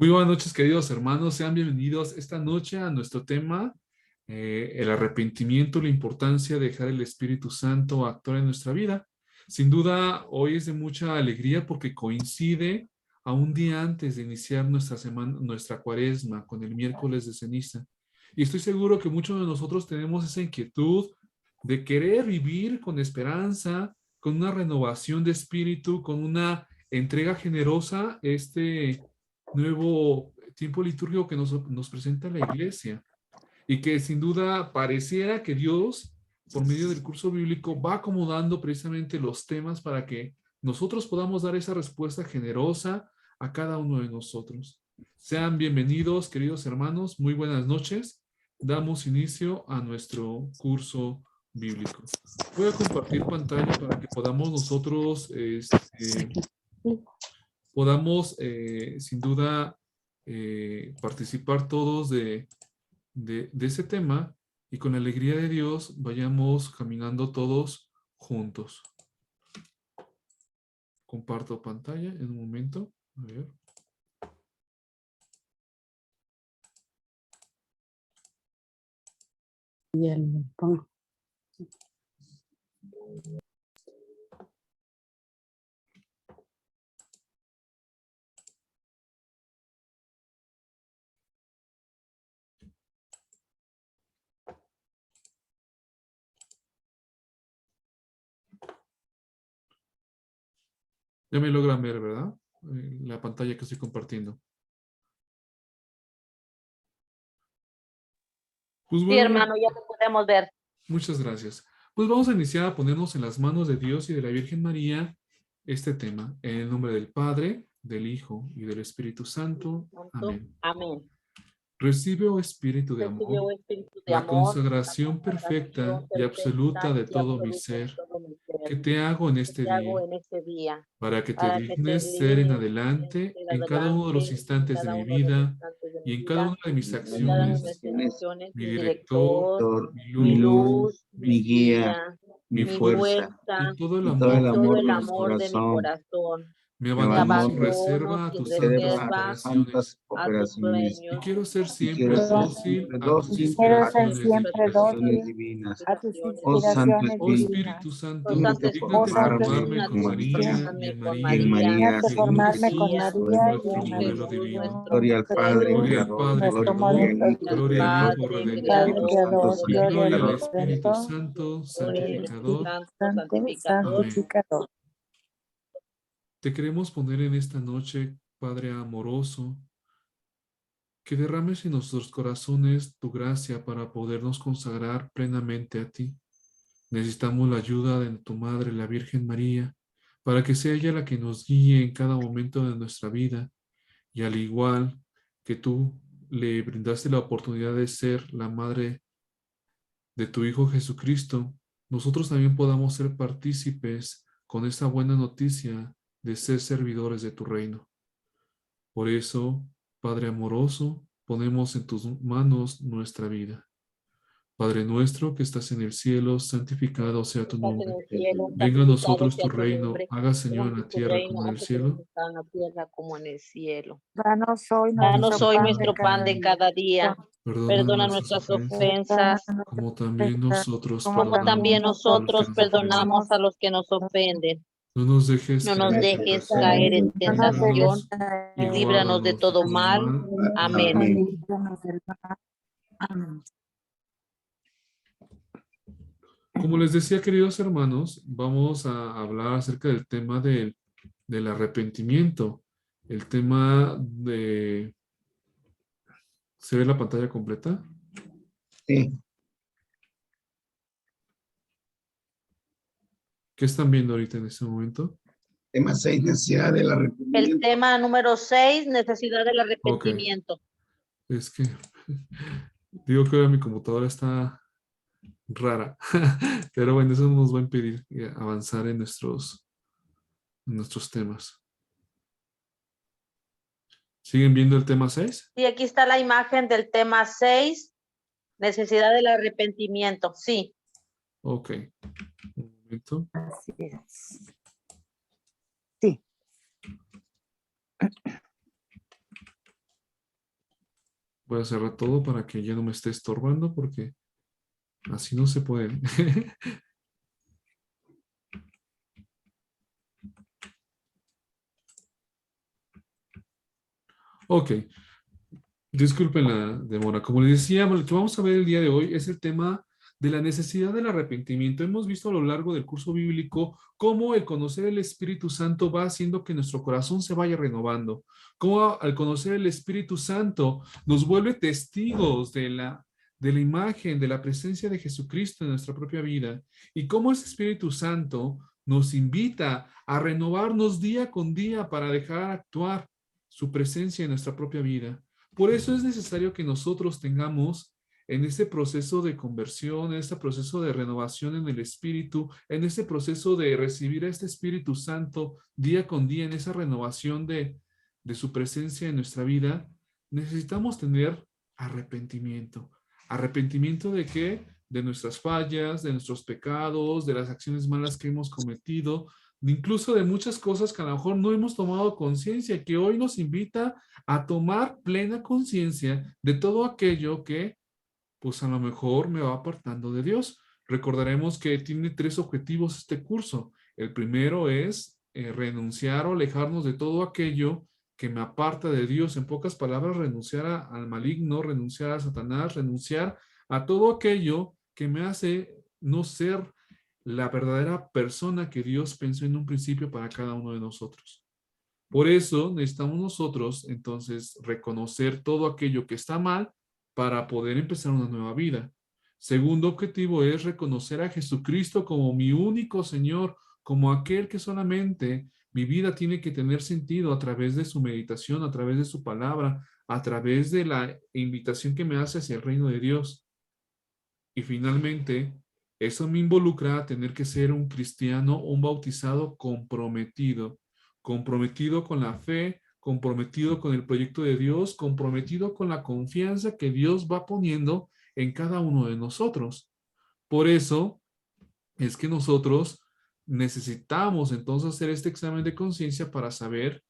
Muy buenas noches, queridos hermanos. Sean bienvenidos esta noche a nuestro tema, el arrepentimiento, la importancia de dejar el Espíritu Santo actuar en nuestra vida. Sin duda, hoy es de mucha alegría porque coincide a un día antes de iniciar nuestra semana, nuestra cuaresma, con el miércoles de ceniza. Y estoy seguro que muchos de nosotros tenemos esa inquietud de querer vivir con esperanza, con una renovación de espíritu, con una entrega generosa, nuevo tiempo litúrgico que nos presenta la iglesia y que sin duda pareciera que Dios, por medio del curso bíblico, va acomodando precisamente los temas para que nosotros podamos dar esa respuesta generosa a cada uno de nosotros. Sean bienvenidos, queridos hermanos, muy buenas noches. Damos inicio a nuestro curso bíblico. Voy a compartir pantalla para que podamos nosotros podamos sin duda participar todos de ese tema y con la alegría de Dios vayamos caminando todos juntos. Comparto pantalla en un momento. A ver. Bien, pongo. Ya me logran ver, ¿verdad? La pantalla que estoy compartiendo. Pues Sí, bueno, hermano, ya te podemos ver. muchas gracias. Pues vamos a iniciar a ponernos en las manos de Dios y de la Virgen María este tema. En el nombre del Padre, del Hijo y del Espíritu Santo. Amén. Amén. Recibe, oh Espíritu de Recibe, oh amor, Espíritu de la amor, la consagración perfecta consagración y absoluta perfecta de y todo mi absoluta de ser todo mi que ser te hago en que este te hago día, en este día, para que te para que te dignes ser en línees adelante en en cada uno de adelante los en instantes de cada mi uno de los vida instantes de y mi en cada vida, una de mis en cada una de acciones, nuestras acciones, mi mi director, director, mi mi luz, luz, mi mi guía, guía, mi mi fuerza y fuerza todo el y amor de mi todo el amor de mi corazón. corazón. Me Me abandono sin abandono reserva a sin tus santas reserva operaciones a tus y sueños quiero ser Y siempre dócil a tus quiero ser inspiraciones siempre divinas. dócil a tus divinas. inspiraciones Oh divinas. Espíritu Oh Santo, Santo Oh dígnate Espíritu, Santo formarme con dignate Espíritu, María y formarme en con María, María dígnate y en según formarme con María, Jesús, María y nuestro en según modelo Jesús, divino. nuestro Gloria modelo, al Padre, nuestro Creador, modelo gloria al Padre, Hijo, Padre Redentor, Creador, Creador, y gloria gloria al al Redentor, Espíritu Redentor, Santo, gloria al Espíritu santificador. Santo, Santo, Santificador. Amén. santificador. Te queremos poner en esta noche, Padre amoroso, que derrames en nuestros corazones tu gracia para podernos consagrar plenamente a ti. Necesitamos la ayuda de tu Madre, la Virgen María, para que sea ella la que nos guíe en cada momento de nuestra vida y al igual que tú le brindaste la oportunidad de ser la madre de tu Hijo Jesucristo, nosotros también podamos ser partícipes con esta buena noticia de ser servidores de tu reino. Por eso, Padre amoroso, ponemos en tus manos nuestra vida. Padre nuestro que estás en el cielo, santificado sea tu Estás en nombre. el cielo, Venga a santificado nosotros tu sea tu reino, nombre. haga Señor en Venga la tu tierra como reino, en el hágase lo cielo. que está en la tierra como en el cielo. Danos hoy Danos nuestro hoy pan de nuestro pan cada de día. cada día. Perdona Perdona nuestras nuestras ofensas, Perdona ofensas, nuestras como también ofensas, nosotros como como perdonamos también también a los que nosotros nosotros nos ofenden. perdonamos perdonamos. a los que nos ofenden. No nos dejes No caer nos en dejes caer tentación en No nos dejes tentación y y caer líbranos de guárdanos de todo todo mal. mal. Amén. Amén. líbranos del mal. Amén. Como les decía, queridos hermanos, vamos a hablar acerca del tema del arrepentimiento. El tema de... ¿Se ve la pantalla completa? Sí, ¿Qué están viendo ahorita en este momento? tema 6, necesidad del El arrepentimiento. tema número 6, necesidad del Ok, arrepentimiento. es que digo que ahora mi computadora está rara, pero bueno, eso nos va a impedir avanzar en nuestros temas. ¿Siguen viendo el tema 6? Sí, aquí está la imagen del tema 6, necesidad del arrepentimiento. Sí. Ok, un momento. Así es. Sí. Voy a cerrar todo para que ya no me esté estorbando porque así no se puede. Ok, disculpen la demora. Como les decía, lo que vamos a ver el día de hoy es el tema de la necesidad del arrepentimiento. Hemos visto a lo largo del curso bíblico cómo el conocer el Espíritu Santo va haciendo que nuestro corazón se vaya renovando. Cómo al conocer el Espíritu Santo nos vuelve testigos de la imagen, de la presencia de Jesucristo en nuestra propia vida. Y cómo ese Espíritu Santo nos invita a renovarnos día con día para dejar actuar su presencia en nuestra propia vida. Por eso es necesario que nosotros tengamos en este proceso de conversión, en este proceso de renovación en el Espíritu, en este proceso de recibir a este Espíritu Santo día con día, en esa renovación de su presencia en nuestra vida, necesitamos tener arrepentimiento. ¿Arrepentimiento de qué? De nuestras fallas, de nuestros pecados, de las acciones malas que hemos cometido, incluso de muchas cosas que a lo mejor no hemos tomado conciencia, que hoy nos invita a tomar plena conciencia de todo aquello que, pues a lo mejor me va apartando de Dios. Recordaremos que tiene 3 objetivos este curso. El primero es renunciar o alejarnos de todo aquello que me aparta de Dios. En pocas palabras, renunciar al maligno, renunciar a Satanás, renunciar a todo aquello que me hace no ser la verdadera persona que Dios pensó en un principio para cada uno de nosotros. Por eso necesitamos nosotros entonces reconocer todo aquello que está mal para poder empezar una nueva vida. Segundo objetivo es reconocer a Jesucristo como mi único Señor, como aquel que solamente mi vida tiene que tener sentido a través de su meditación, a través de su palabra, a través de la invitación que me hace hacia el reino de Dios. Y finalmente, eso me involucra a tener que ser un cristiano, un bautizado comprometido, comprometido con la fe, comprometido con el proyecto de Dios, comprometido con la confianza que Dios va poniendo en cada uno de nosotros. Por eso es que nosotros necesitamos entonces hacer este examen de conciencia para saber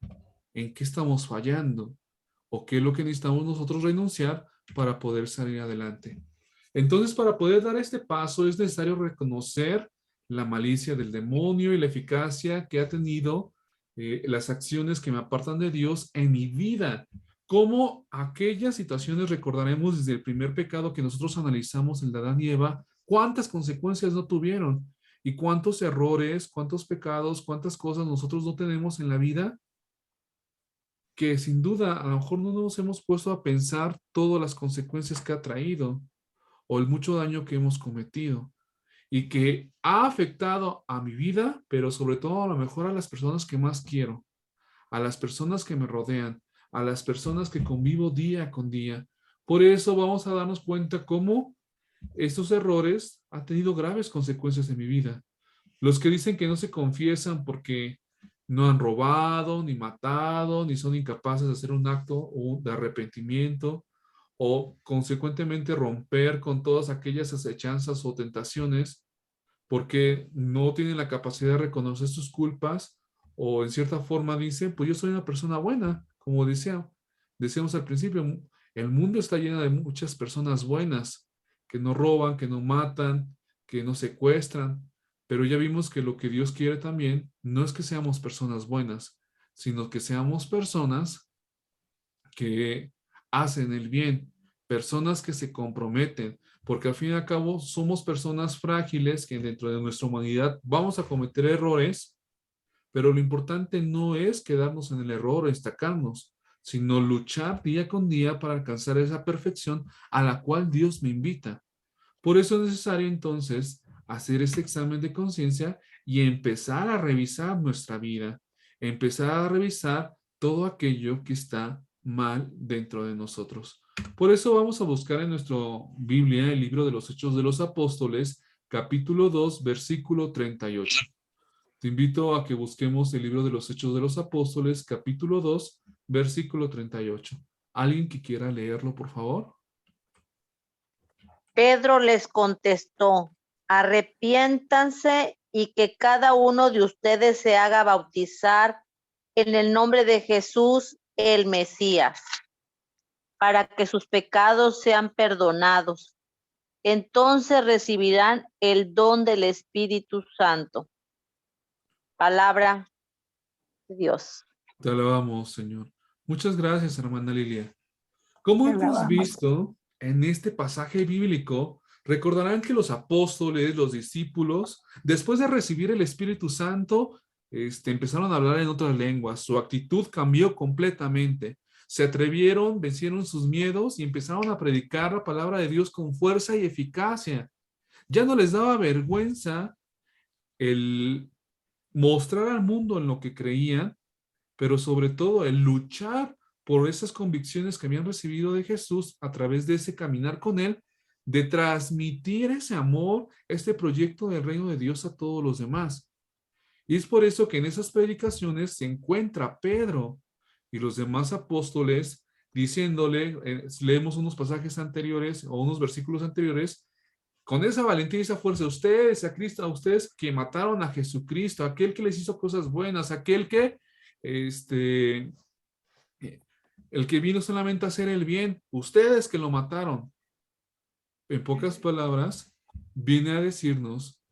en qué estamos fallando o qué es lo que necesitamos nosotros renunciar para poder salir adelante. Entonces, para poder dar este paso es necesario reconocer la malicia del demonio y la eficacia que ha tenido las acciones que me apartan de Dios en mi vida. Como aquellas situaciones recordaremos desde el primer pecado que nosotros analizamos, el de Adán y Eva, cuántas consecuencias no tuvieron y cuántos errores, cuántos pecados, cuántas cosas nosotros no tenemos en la vida que sin duda a lo mejor no nos hemos puesto a pensar todas las consecuencias que ha traído o el mucho daño que hemos cometido y que ha afectado a mi vida, pero sobre todo a lo mejor a las personas que más quiero, a las personas que me rodean, a las personas que convivo día con día. Por eso vamos a darnos cuenta cómo estos errores han tenido graves consecuencias en mi vida. Los que dicen que no se confiesan porque no han robado, ni matado, ni son incapaces de hacer un acto de arrepentimiento, o consecuentemente romper con todas aquellas acechanzas o tentaciones porque no tienen la capacidad de reconocer sus culpas o en cierta forma dicen, pues yo soy una persona buena, como decíamos al principio, el mundo está lleno de muchas personas buenas que no roban, que no matan, que no secuestran, pero ya vimos que lo que Dios quiere también no es que seamos personas buenas, sino que seamos personas que hacen el bien, personas que se comprometen, porque al fin y al cabo somos personas frágiles que dentro de nuestra humanidad vamos a cometer errores, pero lo importante no es quedarnos en el error o destacarnos, sino luchar día con día para alcanzar esa perfección a la cual Dios me invita. Por eso es necesario entonces hacer este examen de conciencia y empezar a revisar nuestra vida, empezar a revisar todo aquello que está mal dentro de nosotros. Por eso vamos a buscar en nuestra Biblia el libro de los Hechos de los Apóstoles, capítulo 2, versículo 38. Te invito a que busquemos el libro de los Hechos de los Apóstoles, capítulo 2, versículo 38. ¿Alguien que quiera leerlo, por favor? Pedro les contestó, arrepiéntanse y que cada uno de ustedes se haga bautizar en el nombre de Jesús, el Mesías, para que sus pecados sean perdonados. Entonces recibirán el don del Espíritu Santo. Palabra de Dios. Te alabamos, Señor. Muchas gracias, hermana Lilia. Como Te hemos alabamos. visto en este pasaje bíblico, recordarán que los apóstoles, los discípulos, después de recibir el Espíritu Santo, empezaron a hablar en otras lenguas. Su actitud cambió completamente. Se atrevieron, vencieron sus miedos y empezaron a predicar la palabra de Dios con fuerza y eficacia. Ya no les daba vergüenza el mostrar al mundo en lo que creían, pero sobre todo el luchar por esas convicciones que habían recibido de Jesús a través de ese caminar con Él, de transmitir ese amor, este proyecto del reino de Dios a todos los demás. Y es por eso que en esas predicaciones se encuentra Pedro y los demás apóstoles diciéndole, leemos unos pasajes anteriores o unos versículos anteriores, con esa valentía y esa fuerza, ustedes, a Cristo, a ustedes que mataron a Jesucristo, aquel que les hizo cosas buenas, aquel que el que vino solamente a hacer el bien, ustedes que lo mataron. En pocas palabras, viene a decirnos,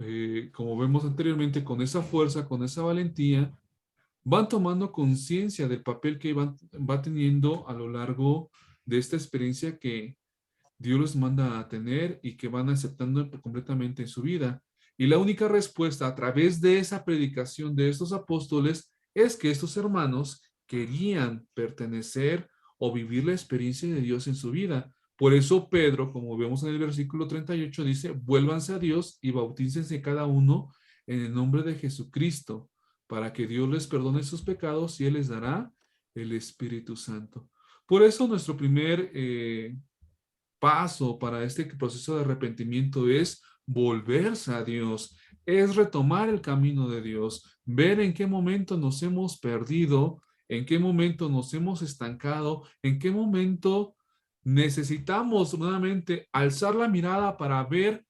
como vemos anteriormente, con esa fuerza, con esa valentía, van tomando conciencia del papel que va teniendo a lo largo de esta experiencia que Dios les manda a tener y que van aceptando completamente en su vida. Y la única respuesta a través de esa predicación de estos apóstoles es que estos hermanos querían pertenecer o vivir la experiencia de Dios en su vida. Por eso Pedro, como vemos en el versículo 38, dice, vuélvanse a Dios y bautícense cada uno en el nombre de Jesucristo, para que Dios les perdone sus pecados y Él les dará el Espíritu Santo. Por eso nuestro primer paso para este proceso de arrepentimiento es volverse a Dios, es retomar el camino de Dios, ver en qué momento nos hemos perdido, en qué momento nos hemos estancado, en qué momento necesitamos nuevamente alzar la mirada para ver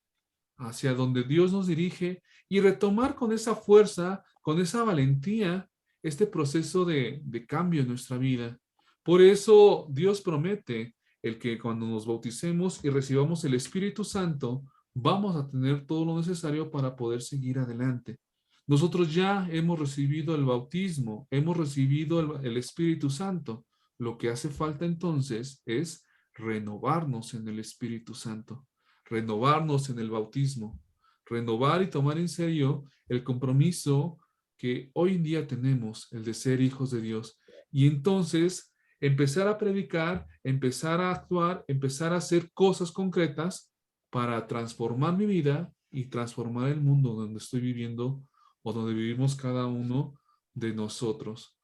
hacia donde Dios nos dirige y retomar con esa fuerza, con esa valentía, este proceso de cambio en nuestra vida. Por eso Dios promete el que cuando nos bauticemos y recibamos el Espíritu Santo, vamos a tener todo lo necesario para poder seguir adelante. Nosotros ya hemos recibido el bautismo, hemos recibido el Espíritu Santo. Lo que hace falta entonces es renovarnos en el Espíritu Santo, renovarnos en el bautismo, renovar y tomar en serio el compromiso que hoy en día tenemos, el de ser hijos de Dios. Y entonces empezar a predicar, empezar a actuar, empezar a hacer cosas concretas para transformar mi vida y transformar el mundo donde estoy viviendo o donde vivimos cada uno de nosotros.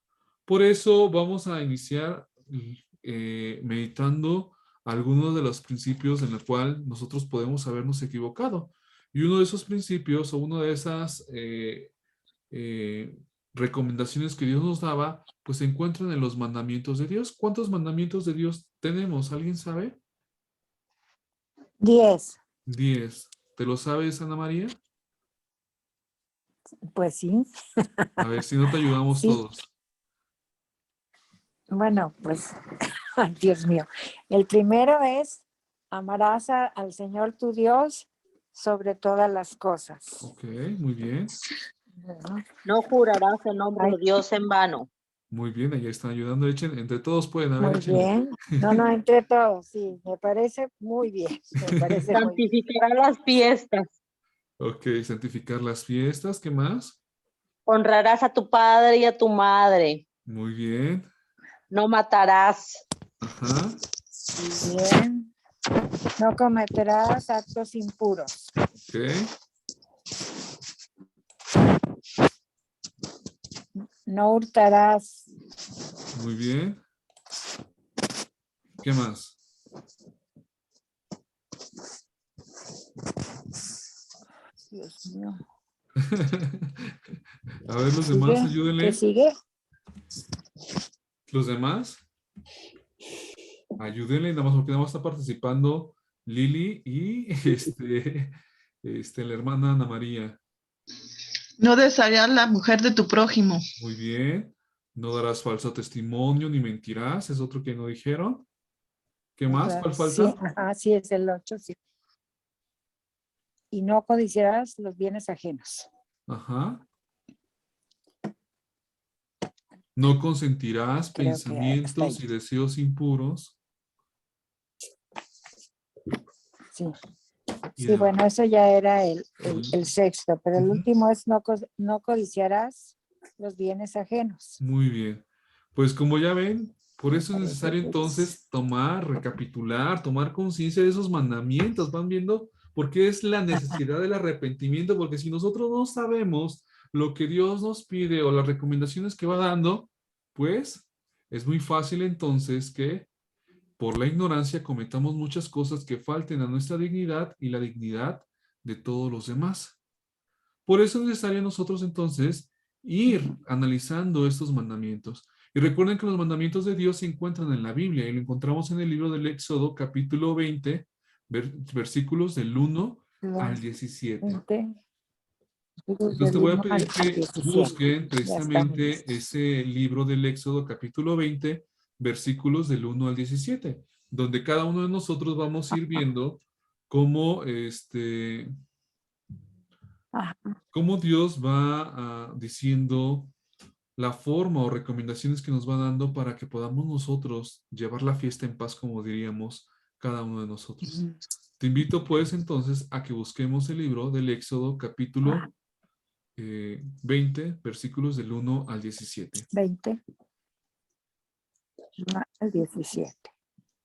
Por eso vamos a iniciar meditando algunos de los principios en los cuales nosotros podemos habernos equivocado. Y uno de esos principios o una de esas recomendaciones que Dios nos daba, pues se encuentran en los mandamientos de Dios. ¿Cuántos mandamientos de Dios tenemos? ¿Alguien sabe? 10. 10. ¿Te lo sabes, Ana María? Pues sí. A ver si no te ayudamos Sí. todos. Bueno, pues, ay, Dios mío. El primero es, amarás al Señor tu Dios sobre todas las cosas. Ok, muy bien. Bueno, No jurarás en nombre de Dios en vano. Muy bien, ahí están ayudando. Echen, entre todos pueden, a ver, muy échenle. bien. No, entre todos, sí, me parece muy bien. Me parece muy bien. Santificará las fiestas. Ok, santificar las fiestas. ¿Qué más? Honrarás a tu padre y a tu madre. Muy bien. No matarás. Ajá. Muy bien. No cometerás actos impuros. Ok. No hurtarás. Muy bien. ¿Qué más? Dios mío. A ver, los demás, ¿Sigue? ayúdenle. ¿Qué sigue? Los demás, ayúdenle, nada más porque nada más está participando Lili y la hermana Ana María. No desearás la mujer de tu prójimo. Muy bien. No darás falso testimonio ni mentirás. Es otro que no dijeron. ¿Qué más? ¿Cuál Sí, falta? ajá, sí, es el 8, sí. Y no codiciarás los bienes ajenos. Ajá. No consentirás Creo que hasta ahí. pensamientos y deseos impuros. Sí. Y Sí, de- bueno, eso ya era el el- sexto, pero el Ujú. último es no codiciarás los bienes ajenos. Muy bien. Pues como ya ven, por Me eso es parece necesario que es. entonces tomar, recapitular, tomar conciencia de esos mandamientos. ¿Van viendo? Porque es la necesidad del arrepentimiento, porque si nosotros no sabemos lo que Dios nos pide o las recomendaciones que va dando, pues es muy fácil entonces que por la ignorancia cometamos muchas cosas que falten a nuestra dignidad y la dignidad de todos los demás. Por eso es necesario nosotros entonces ir analizando estos mandamientos. Y recuerden que los mandamientos de Dios se encuentran en la Biblia y lo encontramos en el libro del Éxodo, capítulo 20, versículos del 1 al 17. 20, Entonces te del voy a 1 al pedir que 17. busquen Ya estamos precisamente listos. ese libro del Éxodo, capítulo 20, versículos del 1 al 17, donde cada uno de nosotros vamos a ir viendo cómo Ajá. cómo Dios va diciendo la forma o recomendaciones que nos va dando para que podamos nosotros llevar la fiesta en paz, como diríamos cada uno de nosotros. Ujú. Te invito pues entonces a que busquemos el libro del Éxodo capítulo 20, versículos del 1 al 17. 20, 1 al 17.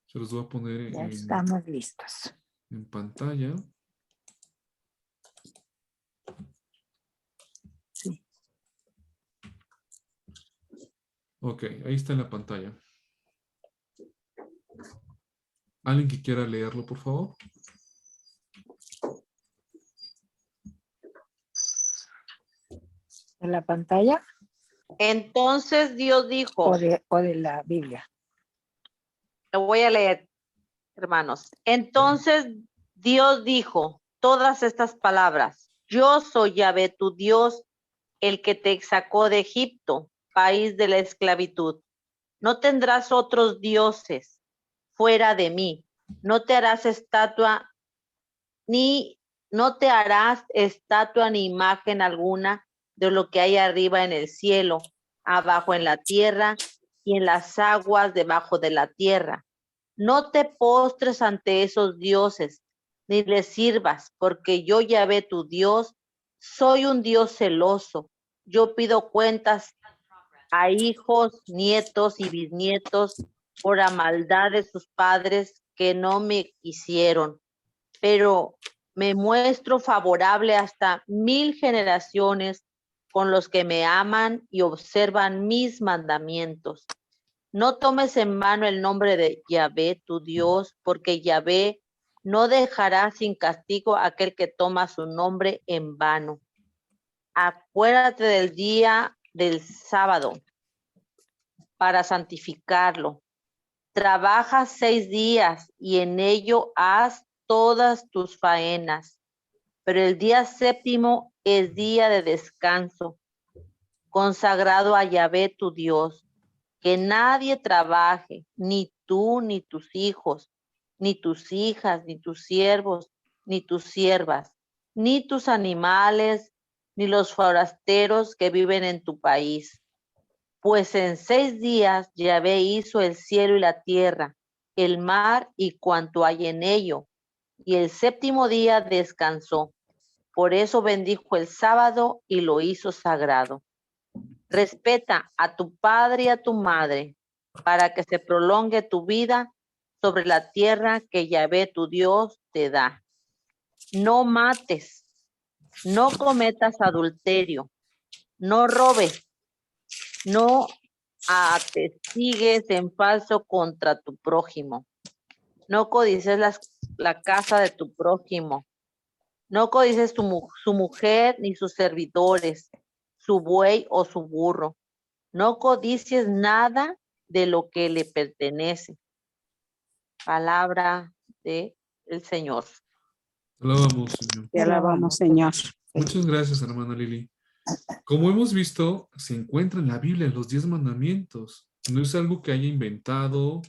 Se los voy a poner Ya estamos listos. en pantalla. Sí. Ok, ahí está en la pantalla. ¿Alguien que quiera leerlo, por favor? ¿En la pantalla Entonces Dios dijo, o de la Biblia? lo voy a leer, hermanos. Entonces Dios dijo todas estas palabras. Yo soy Yahvé, tu Dios, el que te sacó de Egipto, país de la esclavitud. No tendrás otros dioses fuera de mí. No te harás estatua ni no te harás estatua ni imagen alguna de lo que hay arriba en el cielo, abajo en la tierra y en las aguas debajo de la tierra. No te postres ante esos dioses, ni les sirvas, porque yo, Yahvé, tu Dios, soy un Dios celoso. Yo pido cuentas a hijos, nietos y bisnietos por la maldad de sus padres que no me quisieron, pero me muestro favorable hasta 1000 generaciones con los que me aman y observan mis mandamientos. No tomes en vano el nombre de Yahvé, tu Dios, porque Yahvé no dejará sin castigo a aquel que toma su nombre en vano. Acuérdate del día del sábado para santificarlo. Trabaja 6 días y en ello haz todas tus faenas. Pero el día séptimo es día de descanso, consagrado a Yahvé tu Dios. Que nadie trabaje, ni tú, ni tus hijos, ni tus hijas, ni tus siervos, ni tus siervas, ni tus animales, ni los forasteros que viven en tu país. Pues en 6 días Yahvé hizo el cielo y la tierra, el mar y cuanto hay en ello, y el séptimo día descansó. Por eso bendijo el sábado y lo hizo sagrado. Respeta a tu padre y a tu madre, para que se prolongue tu vida sobre la tierra que Yahvé tu Dios te da. No mates, no cometas adulterio, no robes, no atestigues en falso contra tu prójimo. No codices la casa de tu prójimo. No codices su mujer ni sus servidores, su buey o su burro. No codicies nada de lo que le pertenece. Palabra del Señor. Alabamos, Señor. Te alabamos, Señor. Muchas gracias, hermana Lili. Como hemos visto, se encuentra en la Biblia, en los 10 mandamientos. No es algo que haya inventado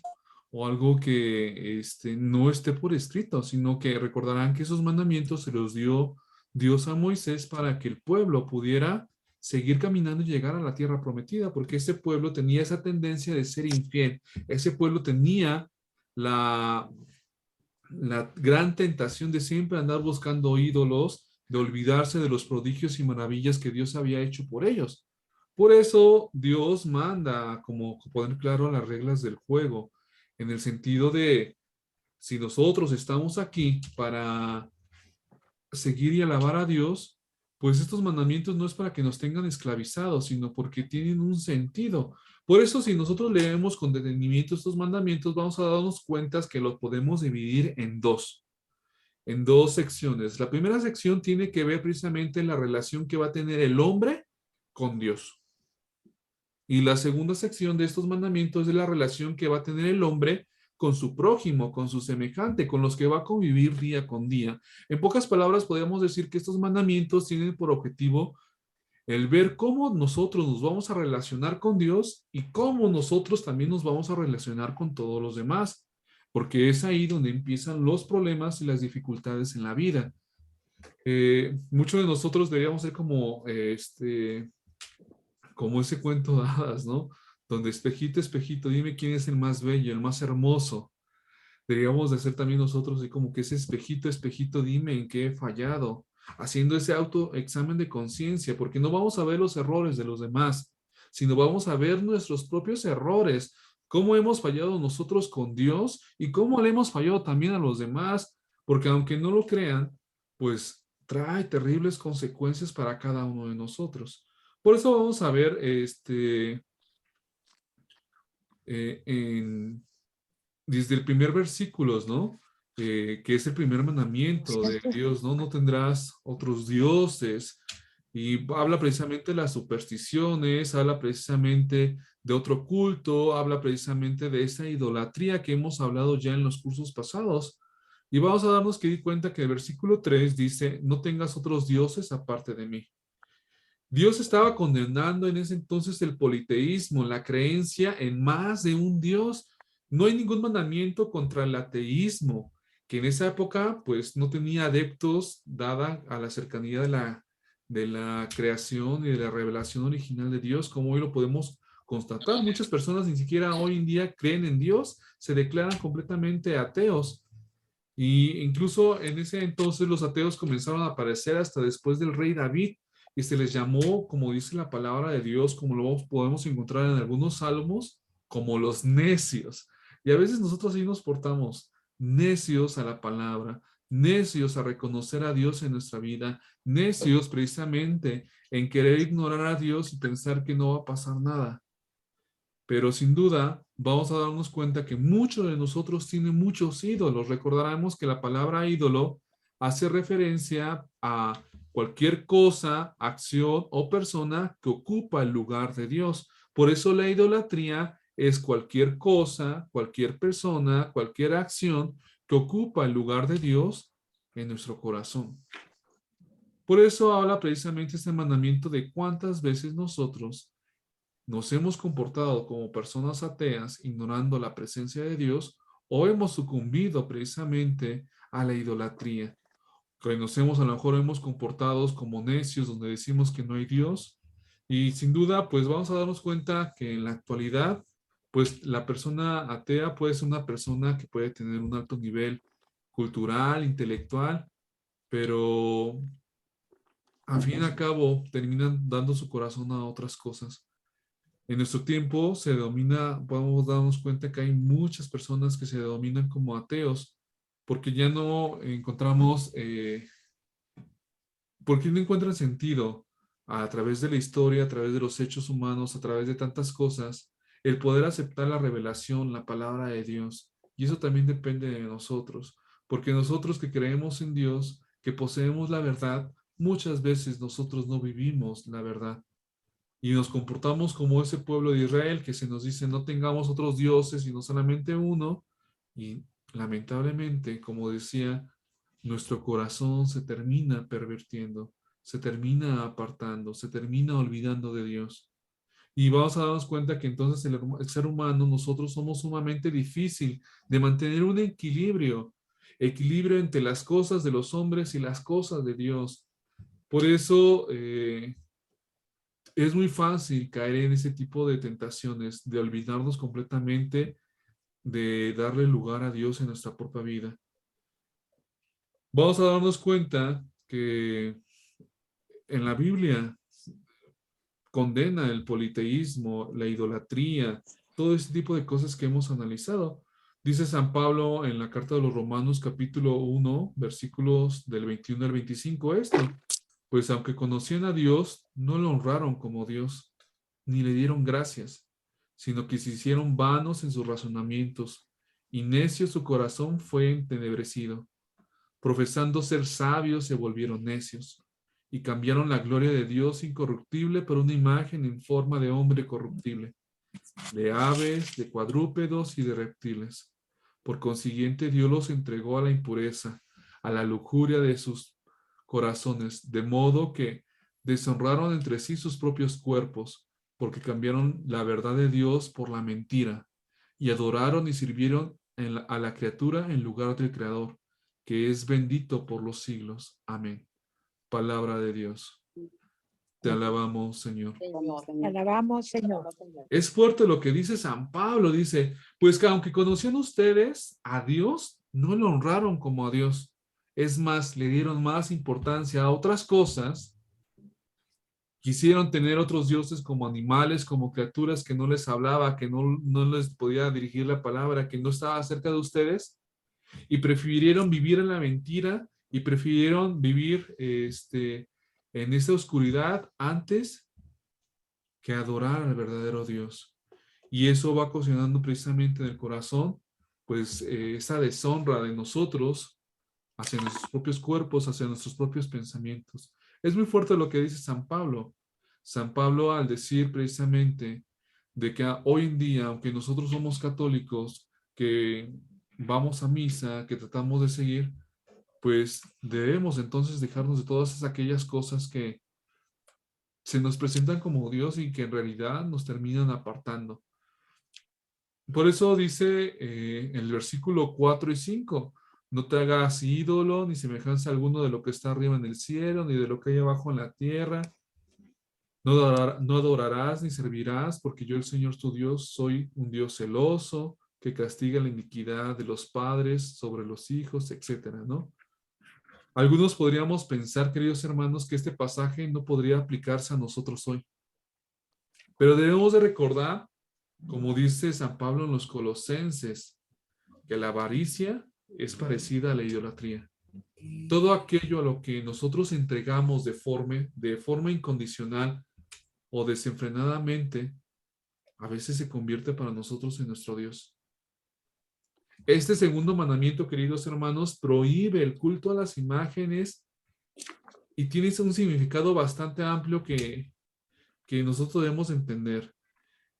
o algo que no esté por escrito, sino que recordarán que esos mandamientos se los dio Dios a Moisés para que el pueblo pudiera seguir caminando y llegar a la tierra prometida, porque ese pueblo tenía esa tendencia de ser infiel. Ese pueblo tenía la, la gran tentación de siempre andar buscando ídolos, de olvidarse de los prodigios y maravillas que Dios había hecho por ellos. Por eso Dios manda, como poner claro, las reglas del juego, en el sentido de, si nosotros estamos aquí para seguir y alabar a Dios, pues estos mandamientos no es para que nos tengan esclavizados, sino porque tienen un sentido. Por eso, si nosotros leemos con detenimiento estos mandamientos, vamos a darnos cuenta que los podemos dividir en dos secciones. La primera sección tiene que ver precisamente en la relación que va a tener el hombre con Dios. Y la segunda sección de estos mandamientos es la relación que va a tener el hombre con su prójimo, con su semejante, con los que va a convivir día con día. En pocas palabras, podemos decir que estos mandamientos tienen por objetivo el ver cómo nosotros nos vamos a relacionar con Dios y cómo nosotros también nos vamos a relacionar con todos los demás, porque es ahí donde empiezan los problemas y las dificultades en la vida. Muchos de nosotros deberíamos ser como ese cuento de hadas, ¿no? Donde espejito, espejito, dime quién es el más bello, el más hermoso. Deberíamos de ser también nosotros así como que ese espejito, espejito, dime en qué he fallado, haciendo ese autoexamen de conciencia, porque no vamos a ver los errores de los demás, sino vamos a ver nuestros propios errores, cómo hemos fallado nosotros con Dios y cómo le hemos fallado también a los demás, porque aunque no lo crean, pues trae terribles consecuencias para cada uno de nosotros. Por eso vamos a ver desde el primer versículo, ¿no? Que es el primer mandamiento de Dios, ¿no? No tendrás otros dioses. Y habla precisamente de las supersticiones, habla precisamente de otro culto, habla precisamente de esa idolatría que hemos hablado ya en los cursos pasados. Y vamos a darnos cuenta que el versículo 3 dice, no tengas otros dioses aparte de mí. Dios estaba condenando en ese entonces el politeísmo, la creencia en más de un Dios. No hay ningún mandamiento contra el ateísmo, que en esa época pues no tenía adeptos dada a la cercanía de la creación y de la revelación original de Dios, como hoy lo podemos constatar. Muchas personas ni siquiera hoy en día creen en Dios, se declaran completamente ateos. Y incluso en ese entonces los ateos comenzaron a aparecer hasta después del rey David, y se les llamó, como dice la palabra de Dios, como lo podemos encontrar en algunos salmos, como los necios. Y a veces nosotros así nos portamos, necios a la palabra, necios a reconocer a Dios en nuestra vida, necios precisamente en querer ignorar a Dios y pensar que no va a pasar nada. Pero sin duda vamos a darnos cuenta que muchos de nosotros tienen muchos ídolos. Recordaremos que la palabra ídolo hace referencia a cualquier cosa, acción o persona que ocupa el lugar de Dios. Por eso la idolatría es cualquier cosa, cualquier persona, cualquier acción que ocupa el lugar de Dios en nuestro corazón. Por eso habla precisamente este mandamiento de cuántas veces nosotros nos hemos comportado como personas ateas, ignorando la presencia de Dios, o hemos sucumbido precisamente a la idolatría. Que nos hemos, a lo mejor hemos comportado como necios, donde decimos que no hay Dios, y sin duda, pues vamos a darnos cuenta que en la actualidad, pues la persona atea puede ser una persona que puede tener un alto nivel cultural, intelectual, pero al fin y al cabo terminan dando su corazón a otras cosas. En nuestro tiempo se domina, podemos darnos cuenta que hay muchas personas que se denominan como ateos, porque ya no encontramos, porque no encuentran sentido a través de la historia, a través de los hechos humanos, a través de tantas cosas, el poder aceptar la revelación, la palabra de Dios. Y eso también depende de nosotros, porque nosotros que creemos en Dios, que poseemos la verdad, muchas veces nosotros no vivimos la verdad. Y nos comportamos como ese pueblo de Israel que se nos dice no tengamos otros dioses, sino solamente uno. Y lamentablemente, como decía, nuestro corazón se termina pervirtiendo, se termina apartando, se termina olvidando de Dios. Y vamos a darnos cuenta que entonces el ser humano, nosotros somos sumamente difícil de mantener un equilibrio entre las cosas de los hombres y las cosas de Dios. Por eso es muy fácil caer en ese tipo de tentaciones, de olvidarnos completamente de darle lugar a Dios en nuestra propia vida. Vamos a darnos cuenta que en la Biblia condena el politeísmo, la idolatría, todo ese tipo de cosas que hemos analizado. Dice San Pablo en la carta de los Romanos capítulo 1, versículos del 21 al 25 esto. Pues aunque conocían a Dios, no lo honraron como Dios, ni le dieron gracias, sino que se hicieron vanos en sus razonamientos, y necio su corazón fue entenebrecido. Profesando ser sabios, se volvieron necios, y cambiaron la gloria de Dios incorruptible por una imagen en forma de hombre corruptible, de aves, de cuadrúpedos y de reptiles. Por consiguiente, Dios los entregó a la impureza, a la lujuria de sus corazones, de modo que deshonraron entre sí sus propios cuerpos, porque cambiaron la verdad de Dios por la mentira, y adoraron y sirvieron a la criatura en lugar del Creador, que es bendito por los siglos. Amén. Palabra de Dios. Te alabamos, Señor. Te alabamos, Señor. Es fuerte lo que dice San Pablo. Dice, pues que aunque conocían ustedes a Dios, no lo honraron como a Dios. Es más, le dieron más importancia a otras cosas. Quisieron tener otros dioses como animales, como criaturas que no les hablaba, que no les podía dirigir la palabra, que no estaba cerca de ustedes. Y prefirieron vivir en la mentira y prefirieron vivir en esa oscuridad antes que adorar al verdadero Dios. Y eso va ocasionando precisamente en el corazón, pues esa deshonra de nosotros hacia nuestros propios cuerpos, hacia nuestros propios pensamientos. Es muy fuerte lo que dice San Pablo. San Pablo al decir precisamente de que hoy en día, aunque nosotros somos católicos, que vamos a misa, que tratamos de seguir, pues debemos entonces dejarnos de todas aquellas cosas que se nos presentan como Dios y que en realidad nos terminan apartando. Por eso dice en el versículo 4 y 5, no te hagas ídolo ni semejanza alguno de lo que está arriba en el cielo, ni de lo que hay abajo en la tierra. No adorarás ni servirás, porque yo, el Señor tu Dios, soy un Dios celoso, que castiga la iniquidad de los padres sobre los hijos, etcétera, ¿no? Algunos podríamos pensar, queridos hermanos, que este pasaje no podría aplicarse a nosotros hoy. Pero debemos de recordar, como dice San Pablo en los Colosenses, que la avaricia es parecida a la idolatría. Todo aquello a lo que nosotros entregamos de forma incondicional o desenfrenadamente, a veces se convierte para nosotros en nuestro Dios. Este segundo mandamiento, queridos hermanos, prohíbe el culto a las imágenes y tiene un significado bastante amplio que nosotros debemos entender.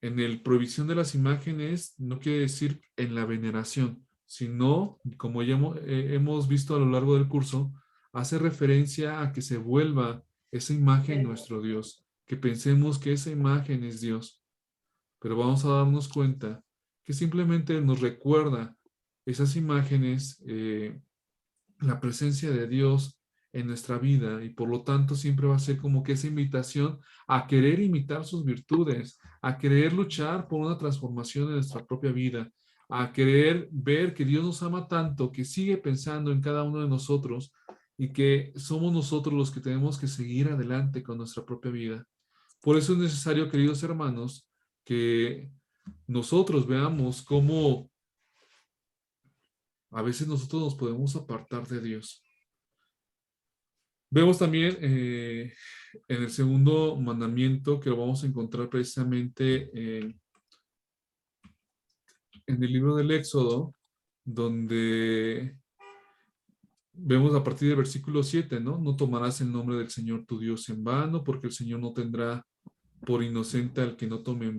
En el prohibición de las imágenes no quiere decir en la veneración, sino, como ya hemos visto a lo largo del curso, hace referencia a que se vuelva esa imagen nuestro Dios, que pensemos que esa imagen es Dios. Pero vamos a darnos cuenta que simplemente nos recuerda esas imágenes, la presencia de Dios en nuestra vida, y por lo tanto siempre va a ser como que esa invitación a querer imitar sus virtudes, a querer luchar por una transformación de nuestra propia vida, a querer ver que Dios nos ama tanto, que sigue pensando en cada uno de nosotros y que somos nosotros los que tenemos que seguir adelante con nuestra propia vida. Por eso es necesario, queridos hermanos, que nosotros veamos cómo a veces nosotros nos podemos apartar de Dios. Vemos también en el segundo mandamiento, que lo vamos a encontrar precisamente en el libro del Éxodo, donde vemos a partir del versículo 7, ¿no? No tomarás el nombre del Señor tu Dios en vano, porque el Señor no tendrá por inocente al que no tome,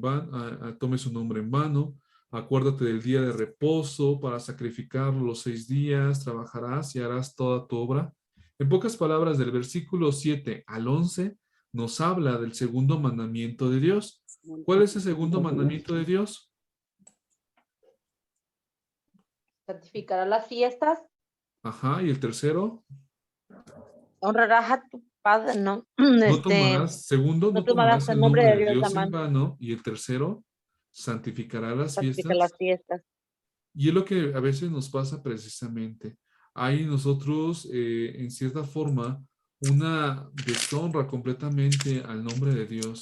tome su nombre en vano. Acuérdate del día de reposo para sacrificarlo los 6 días, trabajarás y harás toda tu obra. En pocas palabras, del versículo 7 al 11, nos habla del segundo mandamiento de Dios. ¿Cuál es el segundo mandamiento de Dios? Santificará las fiestas, Ajá, y el tercero, honrarás a tu padre, no, no tomarás, segundo, no no tomarás tomarás el el nombre nombre de de Dios a Dios en mano, vano, y el tercero, santificará las santifica las fiestas. fiestas. Y es lo que a veces nos pasa precisamente. Hay nosotros, en cierta forma, una deshonra completamente al nombre de Dios.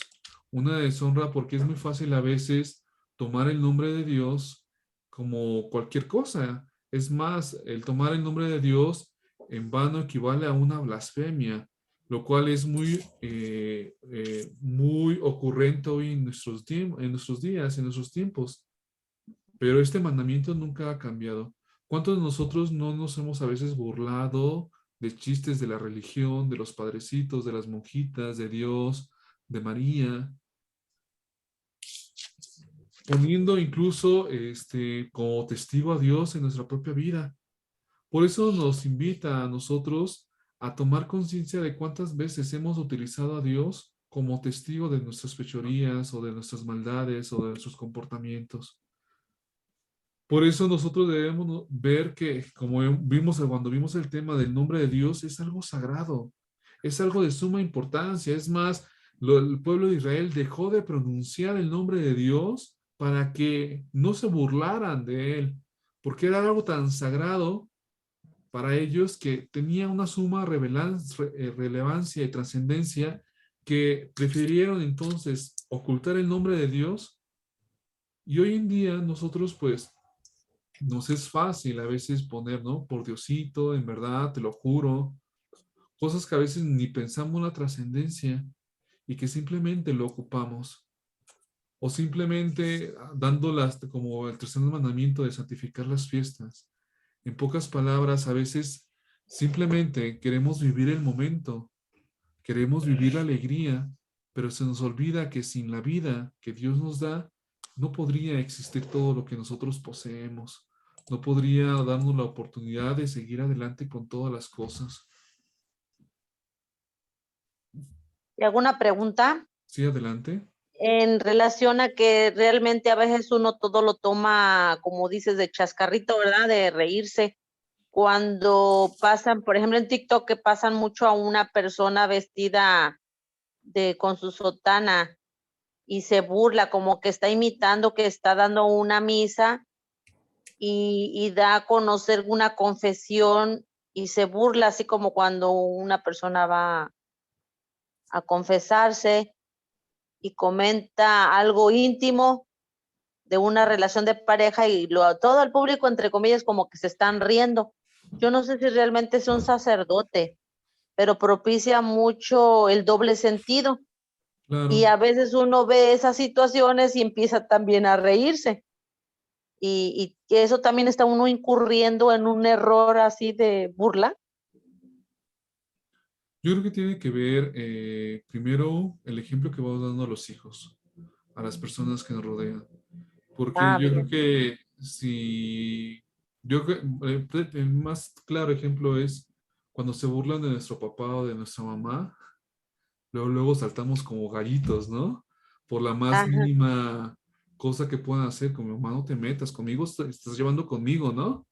Una deshonra porque es muy fácil a veces tomar el nombre de Dios como cualquier cosa. Es más, el tomar el nombre de Dios en vano equivale a una blasfemia, lo cual es muy ocurrente hoy en en nuestros días, en nuestros tiempos. Pero este mandamiento nunca ha cambiado. ¿Cuántos de nosotros no nos hemos a veces burlado de chistes de la religión, de los padrecitos, de las monjitas, de Dios, de María, poniendo incluso como testigo a Dios en nuestra propia vida? Por eso nos invita a nosotros a tomar conciencia de cuántas veces hemos utilizado a Dios como testigo de nuestras fechorías o de nuestras maldades o de nuestros comportamientos. Por eso nosotros debemos ver que, como vimos cuando vimos el tema del nombre de Dios, es algo sagrado, es algo de suma importancia. Es más, el pueblo de Israel dejó de pronunciar el nombre de Dios para que no se burlaran de él, porque era algo tan sagrado para ellos que tenía una suma relevancia y trascendencia que prefirieron entonces ocultar el nombre de Dios. Y hoy en día nosotros pues nos es fácil a veces poner, ¿no? Por Diosito, en verdad, te lo juro. Cosas que a veces ni pensamos la trascendencia y que simplemente lo ocupamos. O simplemente dándolas como el tercer mandamiento de santificar las fiestas. En pocas palabras, a veces simplemente queremos vivir el momento, queremos vivir la alegría, pero se nos olvida que sin la vida que Dios nos da, no podría existir todo lo que nosotros poseemos. No podría darnos la oportunidad de seguir adelante con todas las cosas. ¿Y alguna pregunta Sí, adelante. en relación a que realmente a veces uno todo lo toma, como dices, de chascarrito, ¿verdad? De reírse. Cuando pasan, por ejemplo, en TikTok, que pasan mucho a una persona vestida con su sotana y se burla, como que está imitando que está dando una misa y da a conocer una confesión y se burla, así como cuando una persona va a confesarse y comenta algo íntimo de una relación de pareja y todo el público, entre comillas, como que se están riendo. Yo no sé si realmente es un sacerdote, pero propicia mucho el doble sentido. Y Claro. a veces uno ve esas situaciones y empieza también a reírse. Y que eso también está uno incurriendo en un error así de burla. Yo creo que tiene que ver primero el ejemplo que vamos dando a los hijos, a las personas que nos rodean. Porque Ah, yo creo bien. que si, el más claro ejemplo es cuando se burlan de nuestro papá o de nuestra mamá, luego saltamos como gallitos, ¿no? Por la más Ajá, mínima cosa que puedan hacer, como mamá, no te metas conmigo, estás llevando conmigo, ¿no?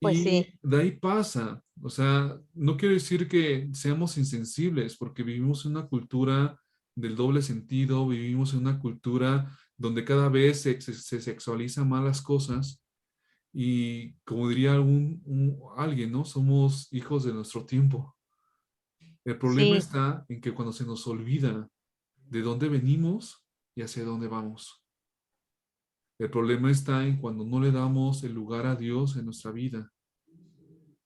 pues Y sí, de ahí pasa, o sea, no quiero decir que seamos insensibles, porque vivimos en una cultura del doble sentido, vivimos en una cultura donde cada vez se sexualizan más las cosas y como diría alguien, ¿no? Somos hijos de nuestro tiempo. El problema sí, está en que cuando se nos olvida de dónde venimos y hacia dónde vamos. El problema está en cuando no le damos el lugar a Dios en nuestra vida.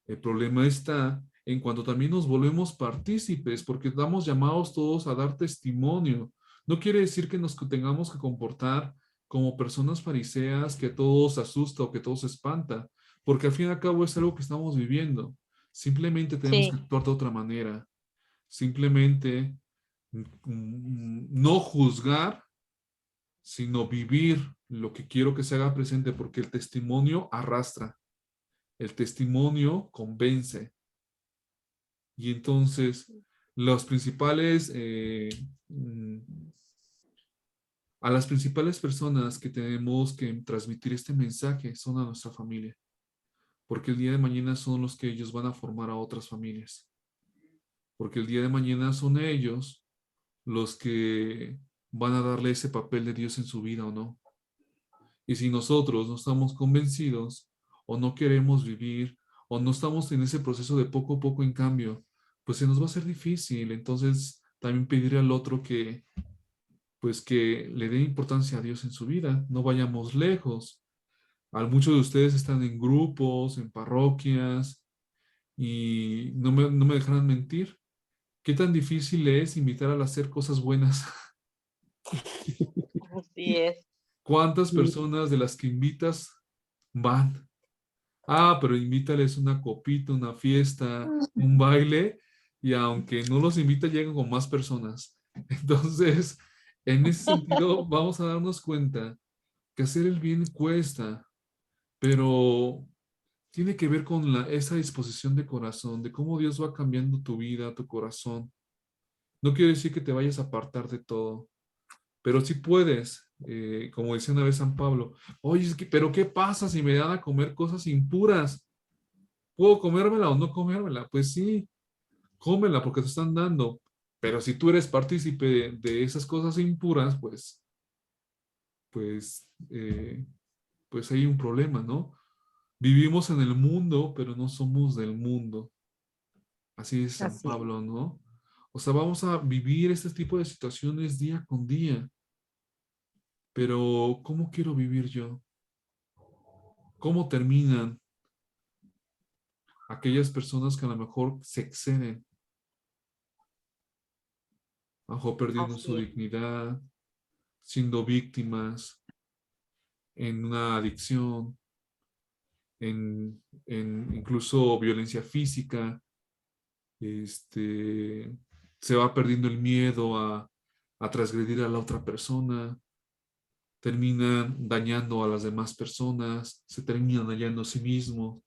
El problema está en cuando también nos volvemos partícipes, porque estamos llamados todos a dar testimonio. No quiere decir que nos tengamos que comportar como personas fariseas, que todos asusta o que todos espanta, porque al fin y al cabo es algo que estamos viviendo. Simplemente tenemos que sí, actuar de otra manera. Simplemente no juzgar, sino vivir lo que quiero que se haga presente, porque el testimonio arrastra, el testimonio convence. Y entonces Los principales, a las principales personas que tenemos que transmitir este mensaje son a nuestra familia, porque el día de mañana son los que ellos van a formar a otras familias, porque el día de mañana son ellos los que van a darle ese papel de Dios en su vida o no. Y si nosotros no estamos convencidos o no queremos vivir o no estamos en ese proceso de poco a poco en cambio, pues se nos va a hacer difícil. Entonces, también pedirle al otro que, pues que le dé importancia a Dios en su vida. No vayamos lejos. Muchos de ustedes están en grupos, en parroquias y no me dejarán mentir. ¿Qué tan difícil es invitar a hacer cosas buenas? Así es. ¿Cuántas personas de las que invitas van? Ah, pero invítales una copita, una fiesta, un baile, y aunque no los invita, llegan con más personas. Entonces, en ese sentido, vamos a darnos cuenta que hacer el bien cuesta, pero tiene que ver con esa disposición de corazón, de cómo Dios va cambiando tu vida, tu corazón. No quiere decir que te vayas a apartar de todo, pero sí puedes, como decía una vez San Pablo, oye, pero ¿qué pasa si me dan a comer cosas impuras? ¿Puedo comérmela o no comérmela? Pues sí, cómela porque te están dando. Pero si tú eres partícipe de esas cosas impuras, pues, pues hay un problema, ¿no? Vivimos en el mundo, pero no somos del mundo. Así es San Así es. Pablo, ¿no? O sea, vamos a vivir este tipo de situaciones día con día. Pero, ¿cómo quiero vivir yo? ¿Cómo terminan aquellas personas que a lo mejor se exceden? A lo mejor perdiendo su Así es. dignidad, siendo víctimas en una adicción, en incluso violencia física, se va perdiendo el miedo a transgredir a la otra persona, terminan dañando a las demás personas, se terminan dañando a sí mismo.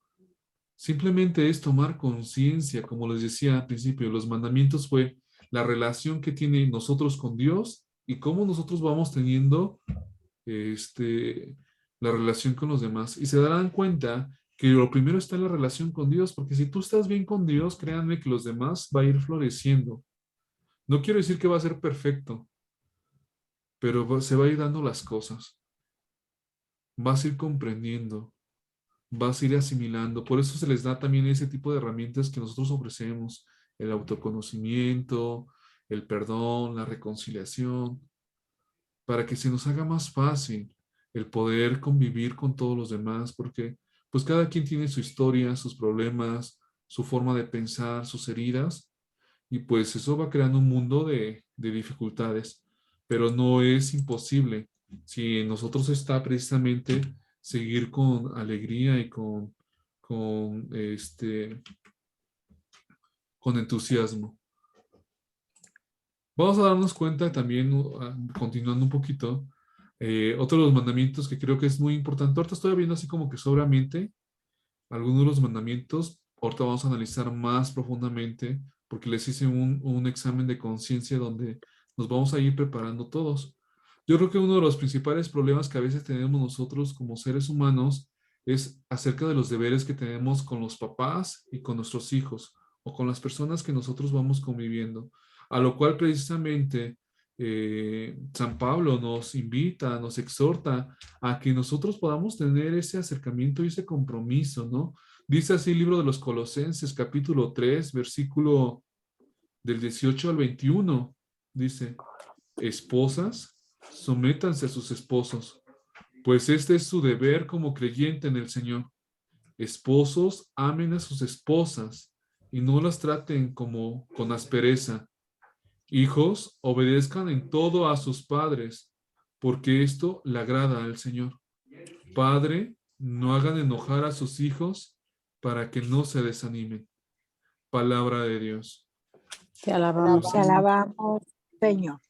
Simplemente es tomar conciencia, como les decía al principio, los mandamientos fue la relación que tiene nosotros con Dios y cómo nosotros vamos teniendo la relación con los demás. Y se darán cuenta que lo primero está en la relación con Dios, porque si tú estás bien con Dios, créanme que los demás va a ir floreciendo. No quiero decir que va a ser perfecto, pero se va a ir dando las cosas. Vas a ir comprendiendo, vas a ir asimilando. Por eso se les da también ese tipo de herramientas que nosotros ofrecemos, el autoconocimiento, el perdón, la reconciliación, para que se nos haga más fácil el poder convivir con todos los demás, porque pues cada quien tiene su historia, sus problemas, su forma de pensar, sus heridas, y pues eso va creando un mundo de dificultades, pero no es imposible si en nosotros está precisamente seguir con alegría y con, con entusiasmo. Vamos a darnos cuenta también, continuando un poquito, otro de los mandamientos que creo que es muy importante. Ahorita estoy viendo así como que sobramente algunos de los mandamientos. Ahorita vamos a analizar más profundamente porque les hice un examen de conciencia donde nos vamos a ir preparando todos. Yo creo que uno de los principales problemas que a veces tenemos nosotros como seres humanos es acerca de los deberes que tenemos con los papás y con nuestros hijos o con las personas que nosotros vamos conviviendo. A lo cual precisamente San Pablo nos invita, nos exhorta a que nosotros podamos tener ese acercamiento y ese compromiso, ¿no? Dice así el libro de los Colosenses, capítulo 3, versículo del 18 al 21. Dice, esposas, sométanse a sus esposos, pues este es su deber como creyente en el Señor. Esposos, amen a sus esposas y no las traten como con aspereza. Hijos, obedezcan en todo a sus padres, porque esto le agrada al Señor. Padre, no hagan enojar a sus hijos para que no se desanimen. Palabra de Dios. Te alabamos, Señor.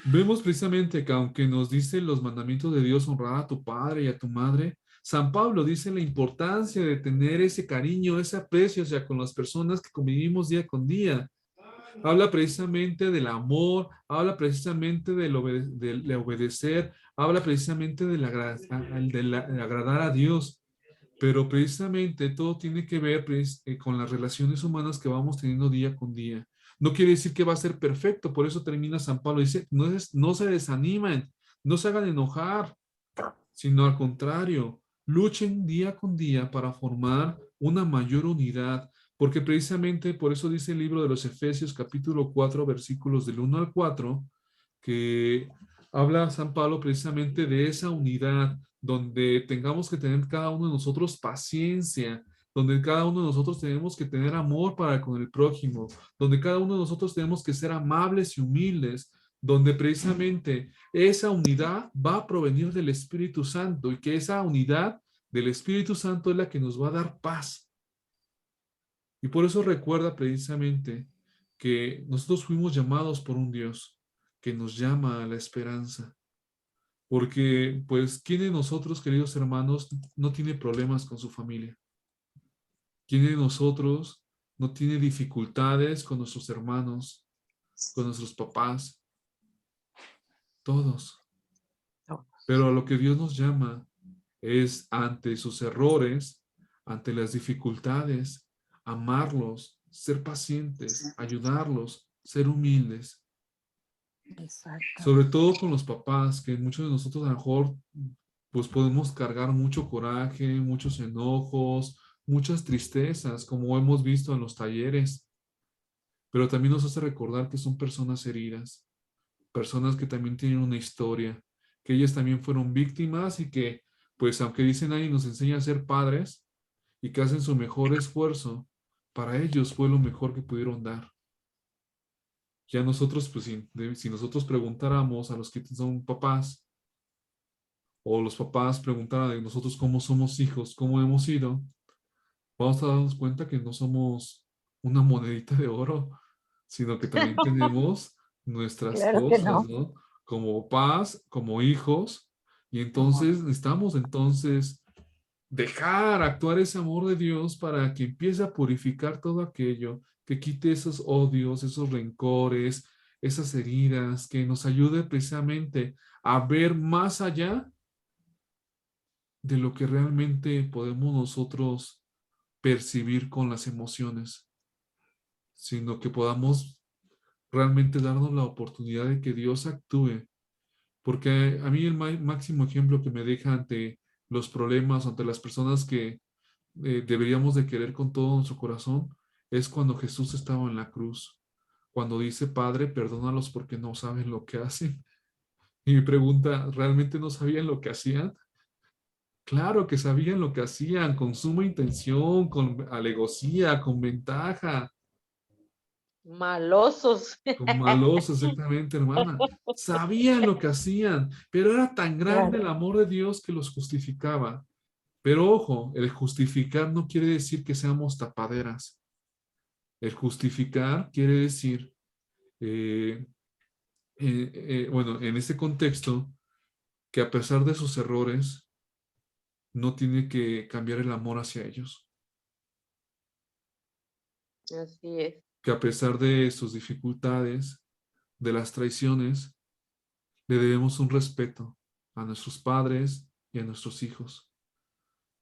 Vemos precisamente que aunque nos dice los mandamientos de Dios, honrar a tu padre y a tu madre, San Pablo dice la importancia de tener ese cariño, ese aprecio hacia con las personas que convivimos día con día. Habla precisamente del amor, habla precisamente del obedecer, habla precisamente del agradar a Dios. Pero precisamente todo tiene que ver con las relaciones humanas que vamos teniendo día con día. No quiere decir que va a ser perfecto, por eso termina San Pablo, dice, no se desanimen, no se hagan enojar, sino al contrario, luchen día con día para formar una mayor unidad, porque precisamente por eso dice el libro de los Efesios capítulo 4 versículos del 1 al 4, que habla San Pablo precisamente de esa unidad, donde tengamos que tener cada uno de nosotros paciencia, donde cada uno de nosotros tenemos que tener amor para con el prójimo, donde cada uno de nosotros tenemos que ser amables y humildes, donde precisamente esa unidad va a provenir del Espíritu Santo y que esa unidad del Espíritu Santo es la que nos va a dar paz. Y por eso recuerda precisamente que nosotros fuimos llamados por un Dios que nos llama a la esperanza. Porque, pues, ¿quién de nosotros, queridos hermanos, no tiene problemas con su familia? ¿Quién de nosotros no tiene dificultades con nuestros hermanos, con nuestros papás? Todos. Pero a lo que Dios nos llama es ante sus errores, ante las dificultades, amarlos, ser pacientes, ayudarlos, ser humildes. Exacto. Sobre todo con los papás, que muchos de nosotros a lo mejor pues podemos cargar mucho coraje, muchos enojos, muchas tristezas, como hemos visto en los talleres, pero también nos hace recordar que son personas heridas, personas que también tienen una historia, que ellas también fueron víctimas y que, pues aunque dicen nadie nos enseña a ser padres y que hacen su mejor esfuerzo, para ellos fue lo mejor que pudieron dar. Ya nosotros, pues si nosotros preguntáramos a los que son papás, o los papás preguntaran de nosotros cómo somos hijos, cómo hemos sido, vamos a darnos cuenta que no somos una monedita de oro, sino que también tenemos nuestras Claro que cosas, no. ¿no? Como papás, como hijos, y entonces necesitamos entonces dejar actuar ese amor de Dios para que empiece a purificar todo aquello, que quite esos odios, esos rencores, esas heridas, que nos ayude precisamente a ver más allá de lo que realmente podemos nosotros percibir con las emociones, sino que podamos realmente darnos la oportunidad de que Dios actúe. Porque a mí el máximo ejemplo que me deja ante los problemas, ante las personas que deberíamos de querer con todo nuestro corazón, es cuando Jesús estaba en la cruz. Cuando dice, Padre, perdónalos porque no saben lo que hacen. Y mi pregunta, ¿realmente no sabían lo que hacían? Claro que sabían lo que hacían, con suma intención, con alevosía, con ventaja, Malosos. con malos, exactamente, hermana. Sabían lo que hacían, pero era tan grande Claro. el amor de Dios que los justificaba. Pero ojo, el justificar no quiere decir que seamos tapaderas. El justificar quiere decir, eh, bueno, en este contexto, que a pesar de sus errores, no tiene que cambiar el amor hacia ellos. Así es. Que a pesar de sus dificultades, de las traiciones, le debemos un respeto a nuestros padres y a nuestros hijos.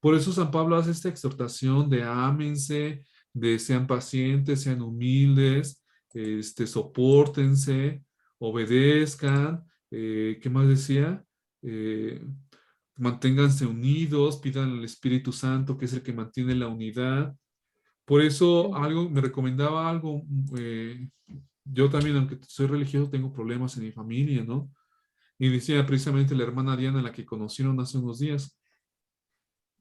Por eso San Pablo hace esta exhortación de ámense, de sean pacientes, sean humildes, sopórtense, obedezcan, ¿qué más decía? Manténganse unidos, pidan al Espíritu Santo, que es el que mantiene la unidad. Por eso me recomendaba algo, yo también, aunque soy religioso, tengo problemas en mi familia, ¿no? Y decía precisamente la hermana Diana, la que conocieron hace unos días,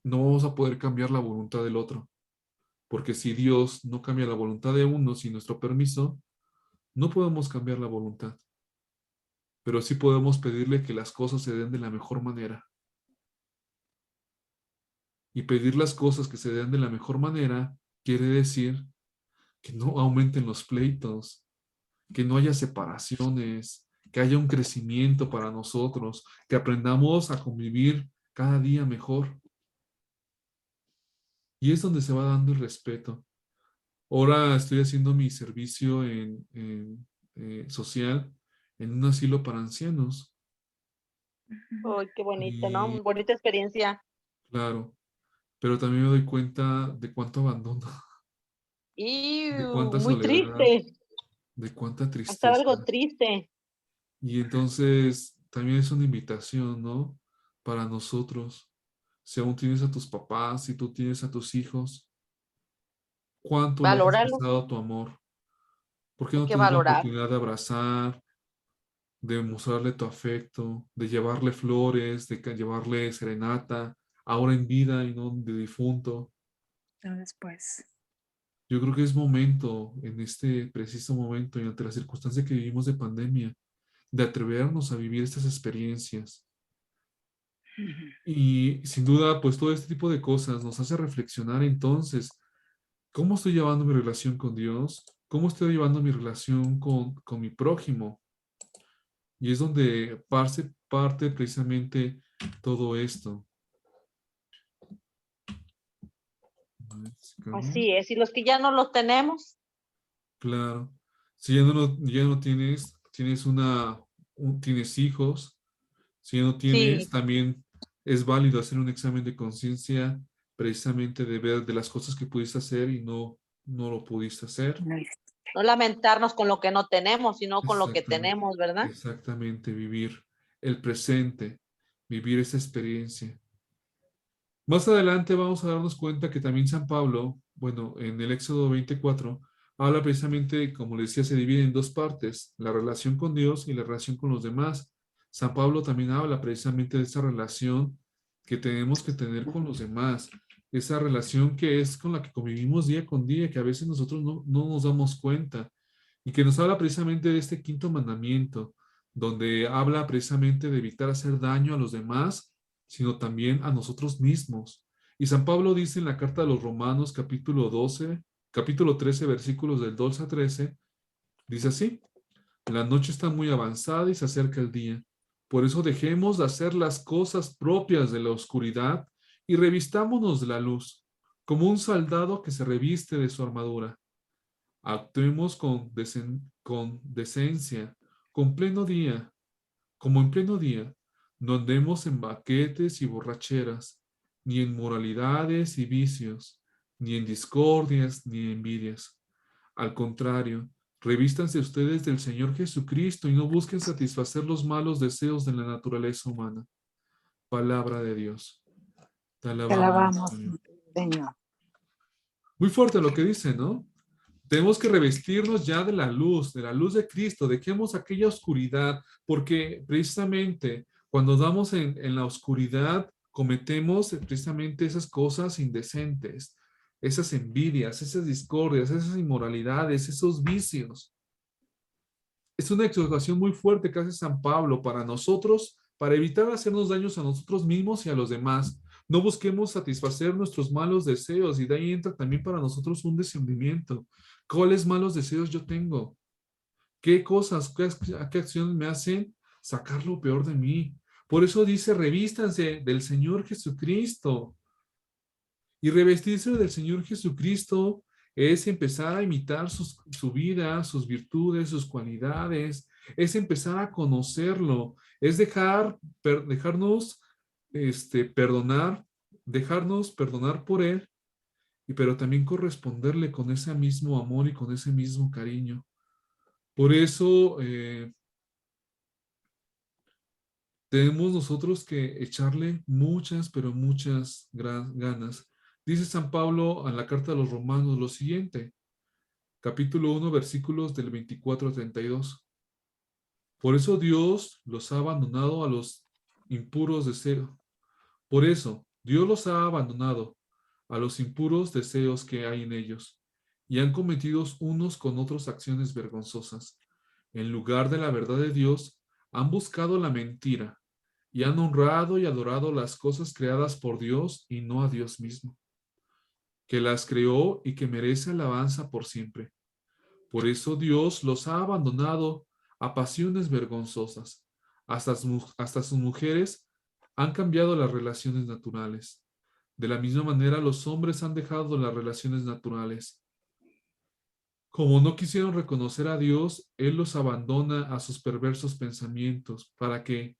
no vamos a poder cambiar la voluntad del otro, porque si Dios no cambia la voluntad de uno sin nuestro permiso, no podemos cambiar la voluntad, pero sí podemos pedirle que las cosas se den de la mejor manera. Y pedir las cosas que se den de la mejor manera quiere decir que no aumenten los pleitos, que no haya separaciones, que haya un crecimiento para nosotros, que aprendamos a convivir cada día mejor. Y es donde se va dando el respeto. Ahora estoy haciendo mi servicio social en un asilo para ancianos. Uy, qué bonito, ¿no? Y Muy bonita experiencia. claro, pero también me doy cuenta de cuánto abandono, Y de cuánta muy soledad, triste, de cuánta hasta tristeza. algo triste. Y entonces también es una invitación, ¿no? Para nosotros. Si aún tienes a tus papás, si tú tienes a tus hijos, ¿cuánto le has Valóralo, expresado tu amor? ¿Por qué hay no que te das la valorar. oportunidad de abrazar, de mostrarle tu afecto, de llevarle flores, de llevarle serenata, ahora en vida y no de difunto? No después. Yo creo que es momento, en este preciso momento y ante la circunstancia que vivimos de pandemia, de atrevernos a vivir estas experiencias. Y sin duda, pues todo este tipo de cosas nos hace reflexionar entonces, ¿cómo estoy llevando mi relación con Dios? ¿Cómo estoy llevando mi relación con mi prójimo? Y es donde parte precisamente todo esto. A ver si cambia. Así es. Y los que ya no los tenemos, Claro. Si ya no tienes tienes hijos, si ya no tienes, sí, también es válido hacer un examen de conciencia precisamente de ver de las cosas que pudiste hacer y no lo pudiste hacer. No, no lamentarnos con lo que no tenemos, sino con lo que Exactamente, tenemos, ¿verdad? exactamente, vivir el presente, vivir esa experiencia. Más adelante vamos a darnos cuenta que también San Pablo, bueno, en el Éxodo 24, habla precisamente, como le decía, se divide en dos partes, la relación con Dios y la relación con los demás. San Pablo también habla precisamente de esa relación que tenemos que tener con los demás, esa relación que es con la que convivimos día con día, que a veces nosotros no nos damos cuenta, y que nos habla precisamente de este quinto mandamiento, donde habla precisamente de evitar hacer daño a los demás, sino también a nosotros mismos. Y San Pablo dice en la carta de los Romanos, capítulo 13, versículos del 2 a 13, dice así: la noche está muy avanzada y se acerca el día. Por eso dejemos de hacer las cosas propias de la oscuridad y revistámonos de la luz, como un soldado que se reviste de su armadura. Actuemos con decencia, con pleno día, como en pleno día. No andemos en banquetes y borracheras, ni en moralidades y vicios, ni en discordias, ni envidias. Al contrario, revístanse ustedes del Señor Jesucristo y no busquen satisfacer los malos deseos de la naturaleza humana. Palabra de Dios. Te te alabamos, alabamos, Señor. Señor. Muy fuerte lo que dice, ¿no? Tenemos que revestirnos ya de la luz de Cristo, dejemos aquella oscuridad, porque precisamente cuando damos en la oscuridad, cometemos precisamente esas cosas indecentes, esas envidias, esas discordias, esas inmoralidades, esos vicios. Es una exhortación muy fuerte que hace San Pablo para nosotros, para evitar hacernos daños a nosotros mismos y a los demás. No busquemos satisfacer nuestros malos deseos, y de ahí entra también para nosotros un discernimiento. ¿Cuáles malos deseos yo tengo? ¿Qué cosas, qué acciones me hacen sacar lo peor de mí? Por eso dice, revístanse del Señor Jesucristo. Y revestirse del Señor Jesucristo es empezar a imitar su vida, sus virtudes, sus cualidades, es empezar a conocerlo, es dejarnos perdonar, dejarnos perdonar por Él, pero también corresponderle con ese mismo amor y con ese mismo cariño. Por eso tenemos nosotros que echarle muchas, pero muchas ganas. Dice San Pablo en la carta de los Romanos lo siguiente, capítulo 1, versículos del 24 al 32. Por eso Dios los ha abandonado a los impuros deseos. Por eso Dios los ha abandonado a los impuros deseos que hay en ellos, y han cometido unos con otros acciones vergonzosas. En lugar de la verdad de Dios, han buscado la mentira y han honrado y adorado las cosas creadas por Dios y no a Dios mismo, que las creó y que merece alabanza por siempre. Por eso Dios los ha abandonado a pasiones vergonzosas. Hasta sus mujeres han cambiado las relaciones naturales. De la misma manera, los hombres han dejado las relaciones naturales. Como no quisieron reconocer a Dios, Él los abandona a sus perversos pensamientos para que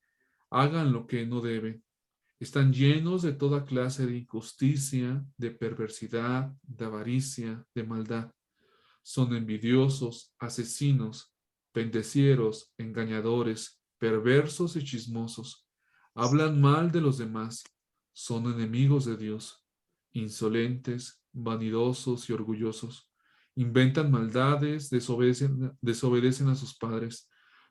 hagan lo que no deben. Están llenos de toda clase de injusticia, de perversidad, de avaricia, de maldad. Son envidiosos, asesinos, pendencieros, engañadores, perversos y chismosos. Hablan mal de los demás. Son enemigos de Dios. Insolentes, vanidosos y orgullosos. Inventan maldades, desobedecen a sus padres.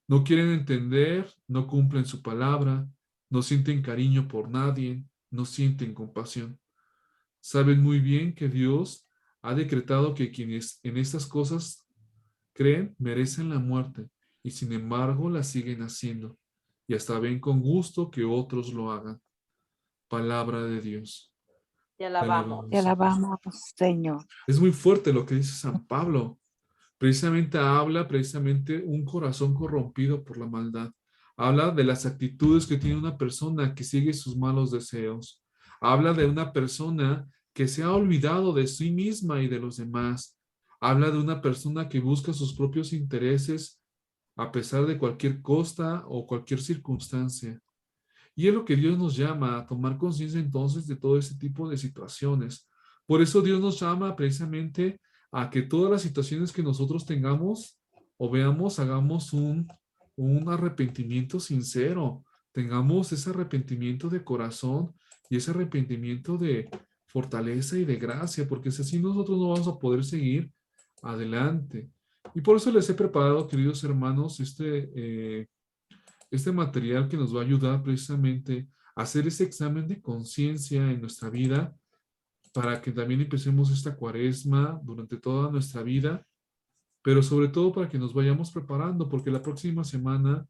No quieren entender, no cumplen su palabra, no sienten cariño por nadie, no sienten compasión. Saben muy bien que Dios ha decretado que quienes en estas cosas creen merecen la muerte y sin embargo la siguen haciendo y hasta ven con gusto que otros lo hagan. Palabra de Dios. Te Te alabamos. Te Señor. alabamos, Señor. Es muy fuerte lo que dice San Pablo. Precisamente habla precisamente un corazón corrompido por la maldad. Habla de las actitudes que tiene una persona que sigue sus malos deseos. Habla de una persona que se ha olvidado de sí misma y de los demás. Habla de una persona que busca sus propios intereses a pesar de cualquier costa o cualquier circunstancia. Y es lo que Dios nos llama a tomar conciencia entonces de todo ese tipo de situaciones. Por eso Dios nos llama precisamente a que todas las situaciones que nosotros tengamos o veamos, hagamos un arrepentimiento sincero, tengamos ese arrepentimiento de corazón y ese arrepentimiento de fortaleza y de gracia, porque si así nosotros no vamos a poder seguir adelante. Y por eso les he preparado, queridos hermanos, este material que nos va a ayudar precisamente a hacer ese examen de conciencia en nuestra vida para que también empecemos esta cuaresma durante toda nuestra vida, pero sobre todo para que nos vayamos preparando, porque la próxima semana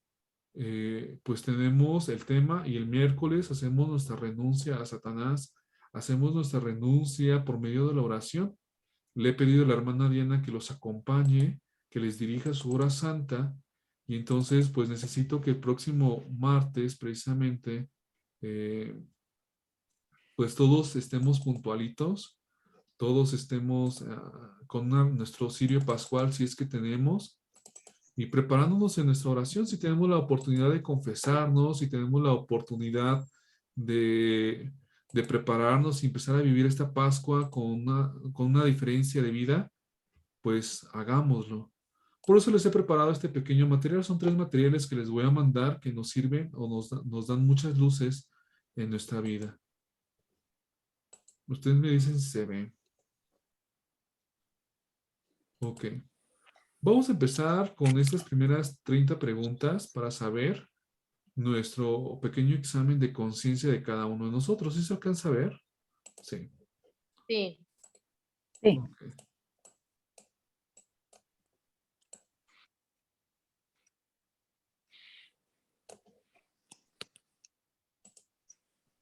pues tenemos el tema y el miércoles hacemos nuestra renuncia a Satanás, hacemos nuestra renuncia por medio de la oración. Le he pedido a la hermana Diana que los acompañe, que les dirija su hora santa, y entonces pues necesito que el próximo martes precisamente eh, pues todos estemos puntualitos, todos estemos con nuestro cirio pascual si es que tenemos, y preparándonos en nuestra oración, si tenemos la oportunidad de confesarnos, si tenemos la oportunidad de, de prepararnos y empezar a vivir esta Pascua con una diferencia de vida, pues hagámoslo. Por eso les he preparado este pequeño material. Son 3 materiales que les voy a mandar que nos sirven o nos dan muchas luces en nuestra vida. Ustedes me dicen si se ven. Ok. Vamos a empezar con estas primeras 30 preguntas para saber nuestro pequeño examen de conciencia de cada uno de nosotros. ¿Sí se alcanza a ver? Sí. Sí. Sí. Ok.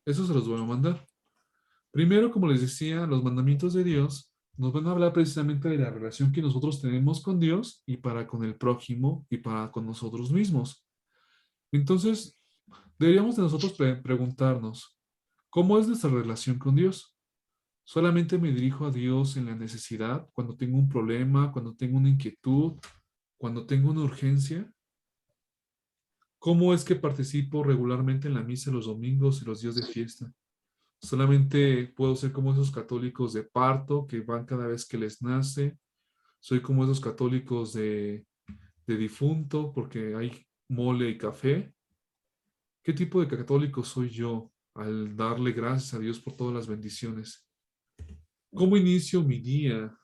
Eso se los voy a mandar. Primero, como les decía, los mandamientos de Dios nos van a hablar precisamente de la relación que nosotros tenemos con Dios y para con el prójimo y para con nosotros mismos. Entonces, deberíamos de nosotros preguntarnos, ¿cómo es nuestra relación con Dios? ¿Solamente me dirijo a Dios en la necesidad, cuando tengo un problema, cuando tengo una inquietud, cuando tengo una urgencia? ¿Cómo es que participo regularmente en la misa los domingos y los días de fiesta? Solamente puedo ser como esos católicos de parto que van cada vez que les nace. Soy como esos católicos de difunto porque hay mole y café. ¿Qué tipo de católico soy yo al darle gracias a Dios por todas las bendiciones? ¿Cómo inicio mi día?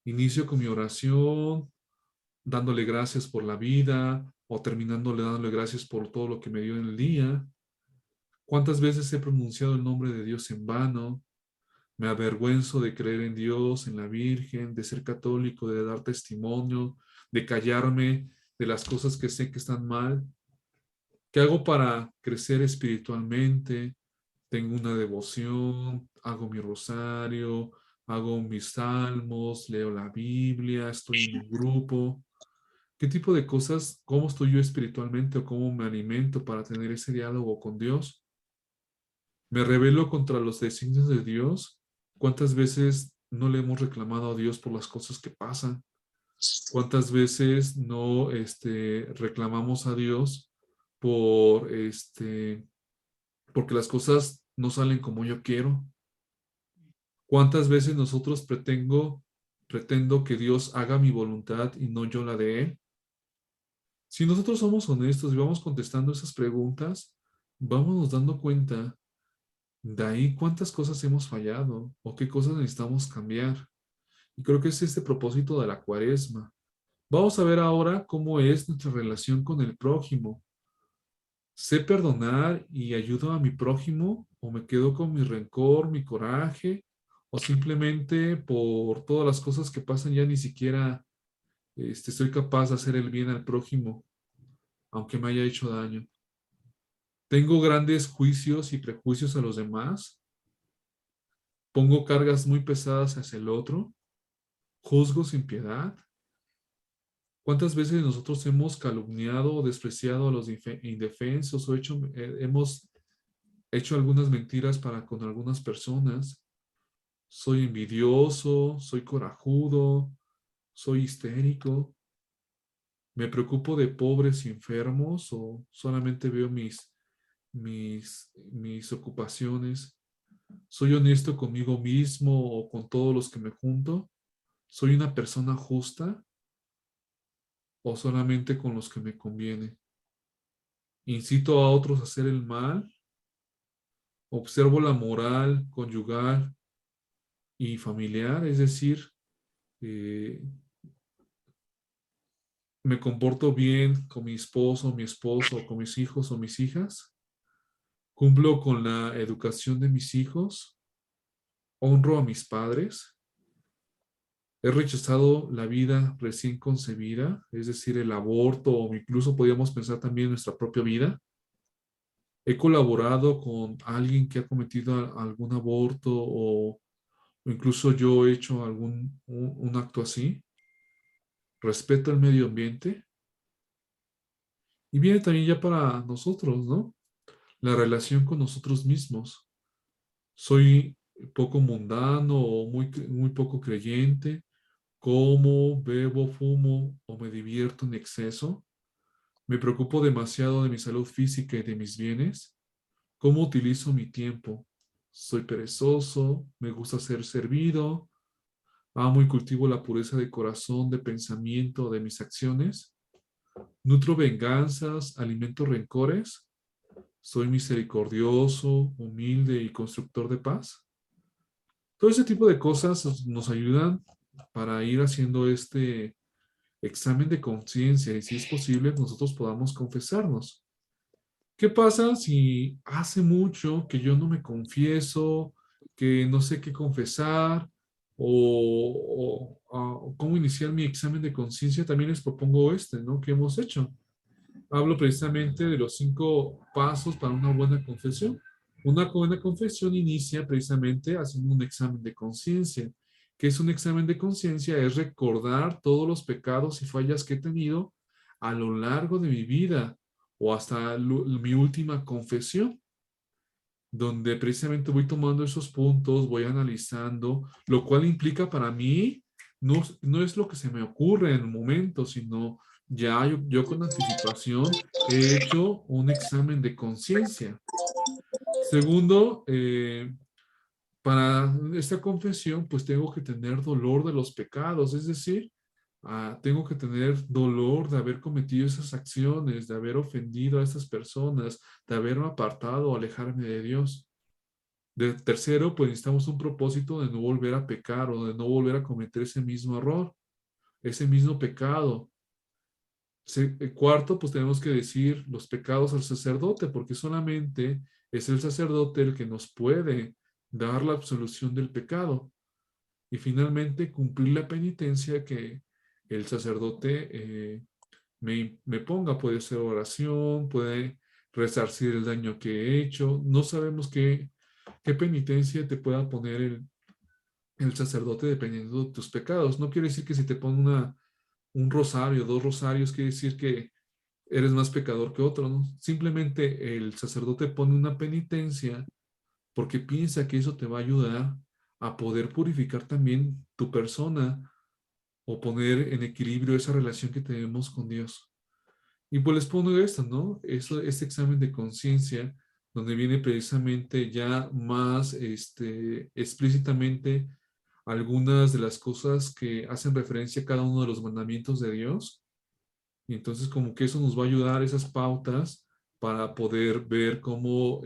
Inicio con mi oración, dándole gracias por la vida o terminándole dándole gracias por todo lo que me dio en el día. ¿Cuántas veces he pronunciado el nombre de Dios en vano? Me avergüenzo de creer en Dios, en la Virgen, de ser católico, de dar testimonio, de callarme de las cosas que sé que están mal. ¿Qué hago para crecer espiritualmente? Tengo una devoción, hago mi rosario, hago mis salmos, leo la Biblia, estoy en un grupo. ¿Qué tipo de cosas, cómo estoy yo espiritualmente o cómo me alimento para tener ese diálogo con Dios? ¿Me rebelo contra los designios de Dios? ¿Cuántas veces no le hemos reclamado a Dios por las cosas que pasan? ¿Cuántas veces no reclamamos a Dios por porque las cosas no salen como yo quiero? ¿Cuántas veces nosotros pretendo que Dios haga mi voluntad y no yo la de Él? Si nosotros somos honestos y vamos contestando esas preguntas, vámonos dando cuenta de ahí cuántas cosas hemos fallado o qué cosas necesitamos cambiar. Y creo que es este propósito de la Cuaresma. Vamos a ver ahora cómo es nuestra relación con el prójimo. ¿Sé perdonar y ayudo a mi prójimo o me quedo con mi rencor, mi coraje o simplemente por todas las cosas que pasan ya ni siquiera soy capaz de hacer el bien al prójimo, aunque me haya hecho daño? ¿Tengo grandes juicios y prejuicios a los demás? ¿Pongo cargas muy pesadas hacia el otro? ¿Juzgo sin piedad? ¿Cuántas veces nosotros hemos calumniado o despreciado a los indefensos o hemos hecho algunas mentiras para con algunas personas? ¿Soy envidioso? ¿Soy corajudo? ¿Soy histérico? ¿Me preocupo de pobres y enfermos o solamente veo mis ocupaciones? ¿Soy honesto conmigo mismo o con todos los que me junto? ¿Soy una persona justa o solamente con los que me conviene? ¿Incito a otros a hacer el mal? ¿Observo la moral conyugal y familiar? Es decir, eh, ¿me comporto bien con mi esposo, o con mis hijos o mis hijas? ¿Cumplo con la educación de mis hijos? ¿Honro a mis padres? ¿He rechazado la vida recién concebida? Es decir, el aborto o incluso podríamos pensar también nuestra propia vida. ¿He colaborado con alguien que ha cometido algún aborto o incluso yo he hecho un acto así? ¿Respeto el medio ambiente? Y viene también ya para nosotros, ¿no? La relación con nosotros mismos. ¿Soy poco mundano o muy poco creyente? ¿Como, bebo, fumo o me divierto en exceso? ¿Me preocupo demasiado de mi salud física y de mis bienes? ¿Cómo utilizo mi tiempo? ¿Soy perezoso? ¿Me gusta ser servido? ¿Amo y cultivo la pureza de corazón, de pensamiento, de mis acciones? ¿Nutro venganzas? ¿Alimento rencores? ¿Soy misericordioso, humilde y constructor de paz? Todo ese tipo de cosas nos ayudan para ir haciendo este examen de conciencia y si es posible nosotros podamos confesarnos. ¿Qué pasa si hace mucho que yo no me confieso, que no sé qué confesar o cómo iniciar mi examen de conciencia? También les propongo ¿no? Que hemos hecho. Hablo precisamente de los 5 pasos para una buena confesión. Una buena confesión inicia precisamente haciendo un examen de conciencia. ¿Qué es un examen de conciencia? Es recordar todos los pecados y fallas que he tenido a lo largo de mi vida o hasta mi última confesión, donde precisamente voy tomando esos puntos, voy analizando, lo cual implica para mí, no es lo que se me ocurre en el momento, sino ya yo con anticipación he hecho un examen de conciencia. Segundo, para esta confesión, pues tengo que tener dolor de los pecados, es decir, tengo que tener dolor de haber cometido esas acciones, de haber ofendido a esas personas, de haberme apartado o alejarme de Dios. De tercero, pues necesitamos un propósito de no volver a pecar o de no volver a cometer ese mismo error, ese mismo pecado. Cuarto, pues tenemos que decir los pecados al sacerdote, porque solamente es el sacerdote el que nos puede dar la absolución del pecado. Y finalmente, cumplir la penitencia que el sacerdote me ponga. Puede ser oración, puede resarcir el daño que he hecho. No sabemos qué penitencia te pueda poner el sacerdote dependiendo de tus pecados. No quiere decir que si te pone un rosario, 2 rosarios, quiere decir que eres más pecador que otro, ¿no? Simplemente el sacerdote pone una penitencia porque piensa que eso te va a ayudar a poder purificar también tu persona o poner en equilibrio esa relación que tenemos con Dios. Y pues les pongo esto, ¿no? Este examen de conciencia, donde viene precisamente ya más explícitamente algunas de las cosas que hacen referencia a cada uno de los mandamientos de Dios. Y entonces como que eso nos va a ayudar, esas pautas, para poder ver cómo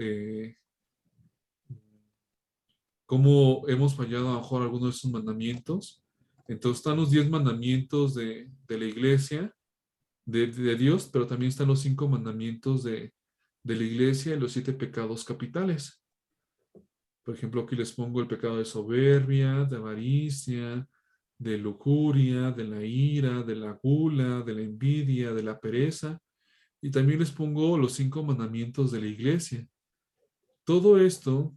hemos fallado a lo mejor algunos de esos mandamientos. Entonces están los 10 mandamientos de la iglesia, de Dios, pero también están los 5 mandamientos de la iglesia y los 7 pecados capitales. Por ejemplo, aquí les pongo el pecado de soberbia, de avaricia, de lujuria, de la ira, de la gula, de la envidia, de la pereza. Y también les pongo los 5 mandamientos de la iglesia. Todo esto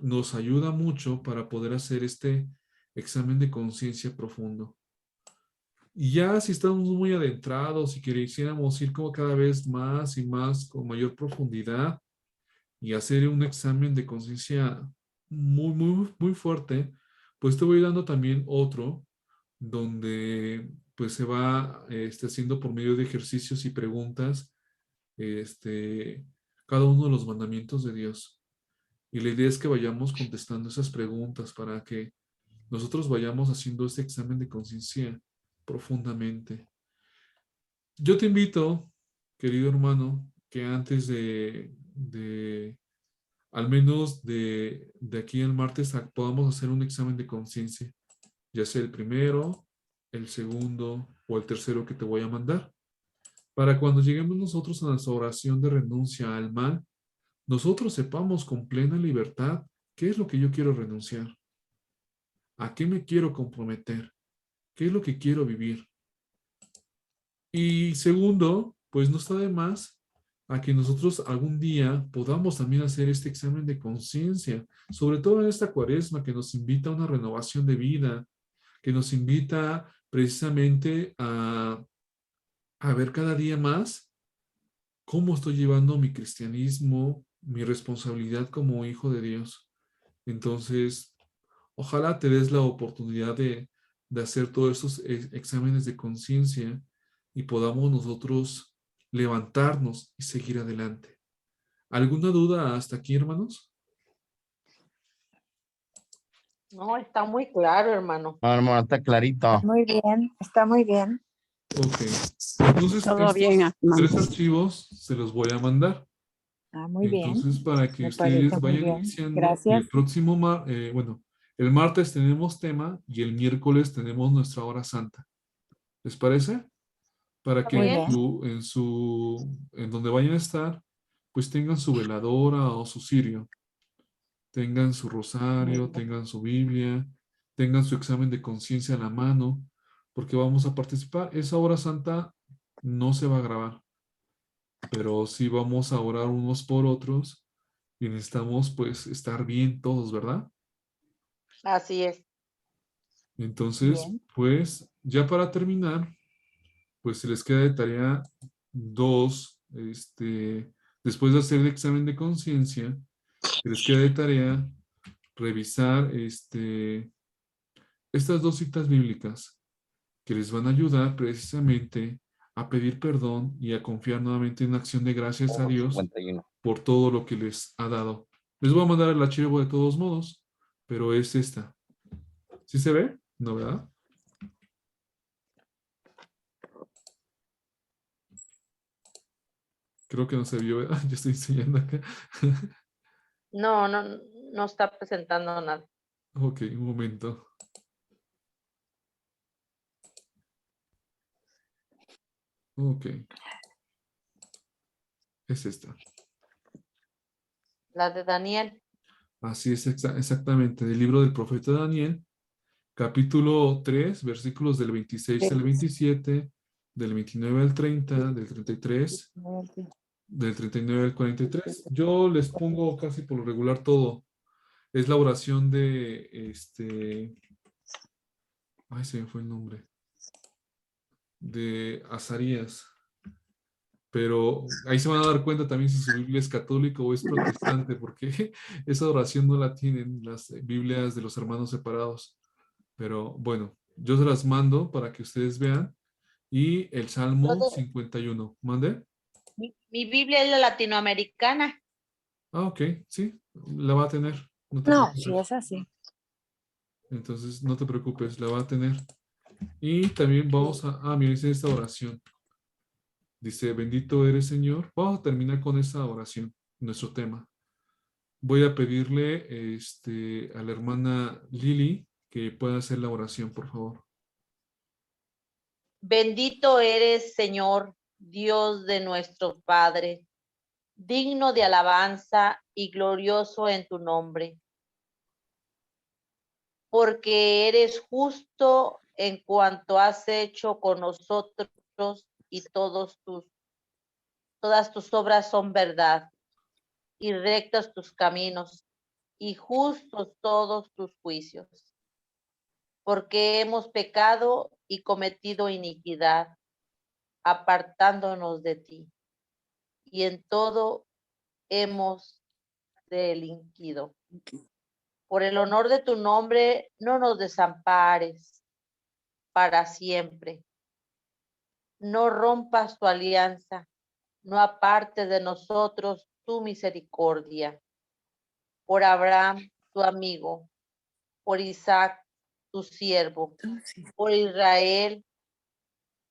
nos ayuda mucho para poder hacer este examen de conciencia profundo. Y ya si estamos muy adentrados y quisiéramos ir como cada vez más y más con mayor profundidad y hacer un examen de conciencia muy, muy, muy fuerte, pues te voy dando también otro donde pues se va haciendo por medio de ejercicios y preguntas cada uno de los mandamientos de Dios. Y la idea es que vayamos contestando esas preguntas para que nosotros vayamos haciendo este examen de conciencia profundamente. Yo te invito, querido hermano, que antes al menos de aquí al martes, podamos hacer un examen de conciencia, ya sea el primero, el segundo o el tercero que te voy a mandar, para cuando lleguemos nosotros a nuestra oración de renuncia al mal, nosotros sepamos con plena libertad qué es lo que yo quiero renunciar, a qué me quiero comprometer, qué es lo que quiero vivir. Y segundo, pues no está de más a que nosotros algún día podamos también hacer este examen de conciencia, sobre todo en esta cuaresma que nos invita a una renovación de vida, que nos invita precisamente a ver cada día más cómo estoy llevando mi cristianismo, mi responsabilidad como hijo de Dios. Entonces, ojalá te des la oportunidad de hacer todos estos exámenes de conciencia y podamos nosotros levantarnos y seguir adelante. ¿Alguna duda hasta aquí, hermanos? No, está muy claro, hermano. No, hermano, está clarito. Muy bien, está muy bien. Ok. Entonces, Todo bien, estos hermano. 3 archivos se los voy a mandar. Muy bien. Entonces, para que Me ustedes parece muy vayan bien. iniciando, y el Gracias. próximo, el martes tenemos tema y el miércoles tenemos nuestra hora santa. ¿Les parece? Para Está que Muy bien. bien. en donde vayan a estar, pues tengan su veladora o su cirio, tengan su Muy rosario, bien. tengan su Biblia, tengan su examen de conciencia a la mano, porque vamos a participar. Esa hora santa no se va a grabar, pero sí vamos a orar unos por otros y necesitamos pues estar bien todos, ¿verdad? Así es. Entonces, Bien. pues ya para terminar, pues se les queda de tarea 2, después de hacer el examen de conciencia, se les queda de tarea revisar estas 2 citas bíblicas que les van a ayudar precisamente a pedir perdón y a confiar nuevamente en acción de gracias a Dios 51. por todo lo que les ha dado. Les voy a mandar el archivo de todos modos, pero es esta. ¿Sí se ve? ¿No, verdad? Creo que no se vio, ¿verdad? Yo estoy enseñando acá. No, no, no está presentando nada. Ok, un momento. Ok. Es esta. La de Daniel. Así es exactamente, del libro del profeta Daniel, capítulo 3, versículos del 26 al 27, del 29 al 30, del 33, del 39 al 43. Yo les pongo casi por lo regular todo. Es la oración ay, se me fue el nombre. De Azarías. Pero ahí se van a dar cuenta también si su Biblia es católica o es protestante, porque esa oración no la tienen las Biblias de los hermanos separados. Pero bueno, Yo se las mando para que ustedes vean. Y el Salmo Todo- 51. ¿Mande? Mi Biblia es la latinoamericana. Ah, ok, sí, la va a tener. No te No, sí preocupes. es así. Entonces, no te preocupes, la va a tener. Y también vamos a mira, dice esta oración. Dice, bendito eres, Señor. Vamos a terminar con esta oración, nuestro tema. Voy a pedirle a la hermana Lili que pueda hacer la oración, por favor. Bendito eres, Señor, Dios de nuestro Padre, digno de alabanza y glorioso en tu nombre, porque eres justo en cuanto has hecho con nosotros y todas tus obras son verdad y rectos tus caminos y justos todos tus juicios, porque hemos pecado y cometido iniquidad, apartándonos de ti, y en todo hemos delinquido. Por el honor de tu nombre, no nos desampares para siempre. No rompas tu alianza, no apartes de nosotros tu misericordia. Por Abraham, tu amigo, por Isaac, tu siervo, por Israel,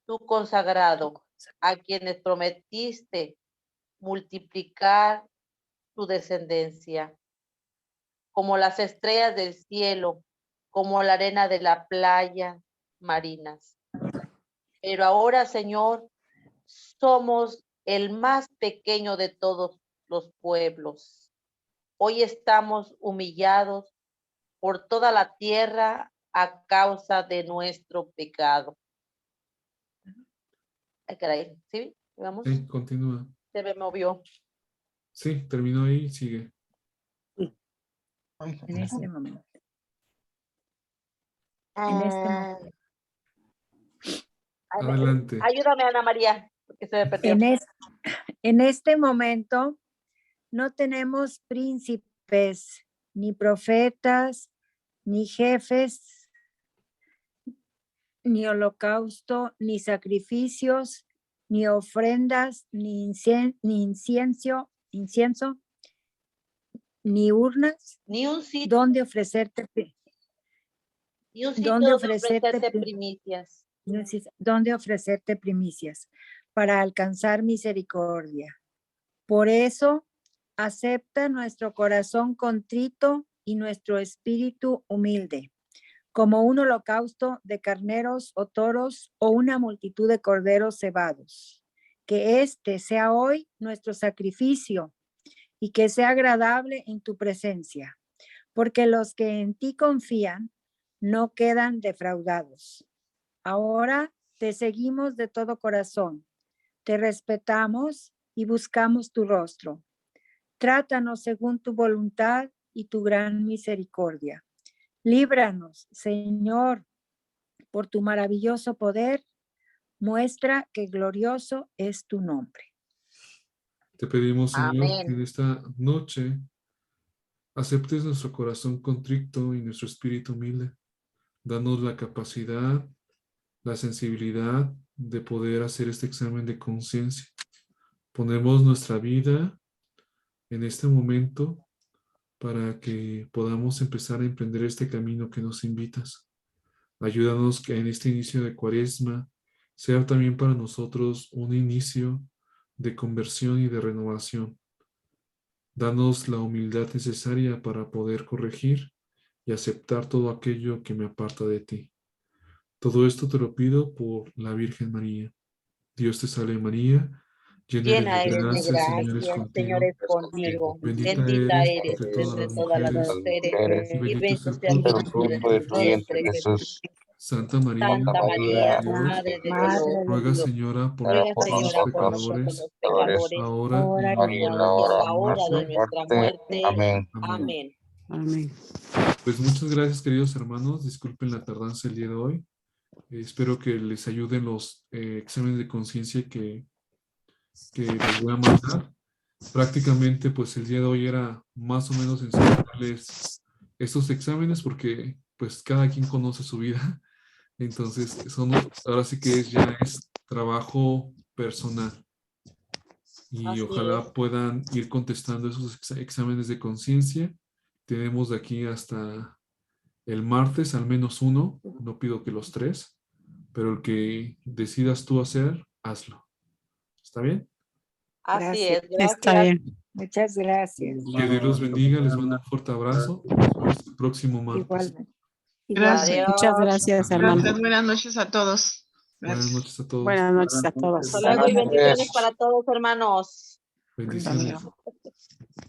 tu consagrado, a quienes prometiste multiplicar tu descendencia, como las estrellas del cielo, como la arena de la playa marinas. Pero ahora, Señor, somos el más pequeño de todos los pueblos. Hoy estamos humillados por toda la tierra a causa de nuestro pecado. Ay, caray, ¿sí? ¿Vamos? Sí, continúa. Se me movió. Sí, terminó ahí, sigue. En este momento. Ah, Adelante. ayúdame, Ana María, porque se me perdió. En este momento no tenemos príncipes, ni profetas, ni jefes, ni holocausto, ni sacrificios, ni ofrendas, ni incienso, ni urnas, Ni un sitio donde ofrecerte donde ofrecerte primicias. donde ofrecerte primicias para alcanzar misericordia. Por eso, acepta nuestro corazón contrito y nuestro espíritu humilde, como un holocausto de carneros o toros o una multitud de corderos cebados. Que este sea hoy nuestro sacrificio y que sea agradable en tu presencia, porque los que en ti confían no quedan defraudados. Ahora te seguimos de todo corazón, te respetamos y buscamos tu rostro. Trátanos según tu voluntad y tu gran misericordia. Líbranos, Señor, por tu maravilloso poder. Muestra que glorioso es tu nombre. Te pedimos, Señor, que en Amén. esta noche aceptes nuestro corazón contrito y nuestro espíritu humilde. Danos la capacidad, la sensibilidad de poder hacer este examen de conciencia. Ponemos nuestra vida en este momento para que podamos empezar a emprender este camino que nos invitas. Ayúdanos que en este inicio de Cuaresma sea también para nosotros un inicio de conversión y de renovación. Danos la humildad necesaria para poder corregir y aceptar todo aquello que me aparta de ti. Todo esto te lo pido por la Virgen María. Dios te salve María, llena eres Llena de eres de gracia, el Señor es gracia, el Señor contigo. es contigo. Bendita Bendita eres eres entre todas entre las todas las mujeres mujeres y y bendito es bendito el sea el fruto de tu fruto de vientre, tu vientre, Jesús. Santa María, Santa Madre María, de Dios, Madre de Madre Dios, de ruega, Dios, Señora, por ruega, nosotros Señora, los por nosotros pecadores, los pecadores, ahora y ahora en y la en hora y de en nuestra la hora de muerte. nuestra muerte. Amén. Amén. Amén. Pues muchas gracias, queridos hermanos. Disculpen la tardanza el día de hoy. Espero que les ayuden los exámenes de conciencia que les voy a mandar. Prácticamente, pues el día de hoy era más o menos enseñarles estos exámenes porque pues cada quien conoce su vida. Entonces, ahora sí que ya es trabajo personal. Y Así ojalá puedan ir contestando esos exámenes de conciencia. Tenemos de aquí hasta el martes al menos uno. No pido que los 3, pero el que decidas tú hacer, hazlo. ¿Está bien? Así Gracias. es, Está gracias. bien. Muchas gracias. Que Dios los bendiga. Les mando un fuerte abrazo. Nos vemos el próximo martes. Igualmente. Gracias. Igualmente. Muchas Adiós. gracias, hermano. Gracias. Buenas noches a todos. Buenas Gracias. noches a todos. Buenas noches a todos. Hasta luego y bendiciones para todos, hermanos. Bendiciones. Hasta luego.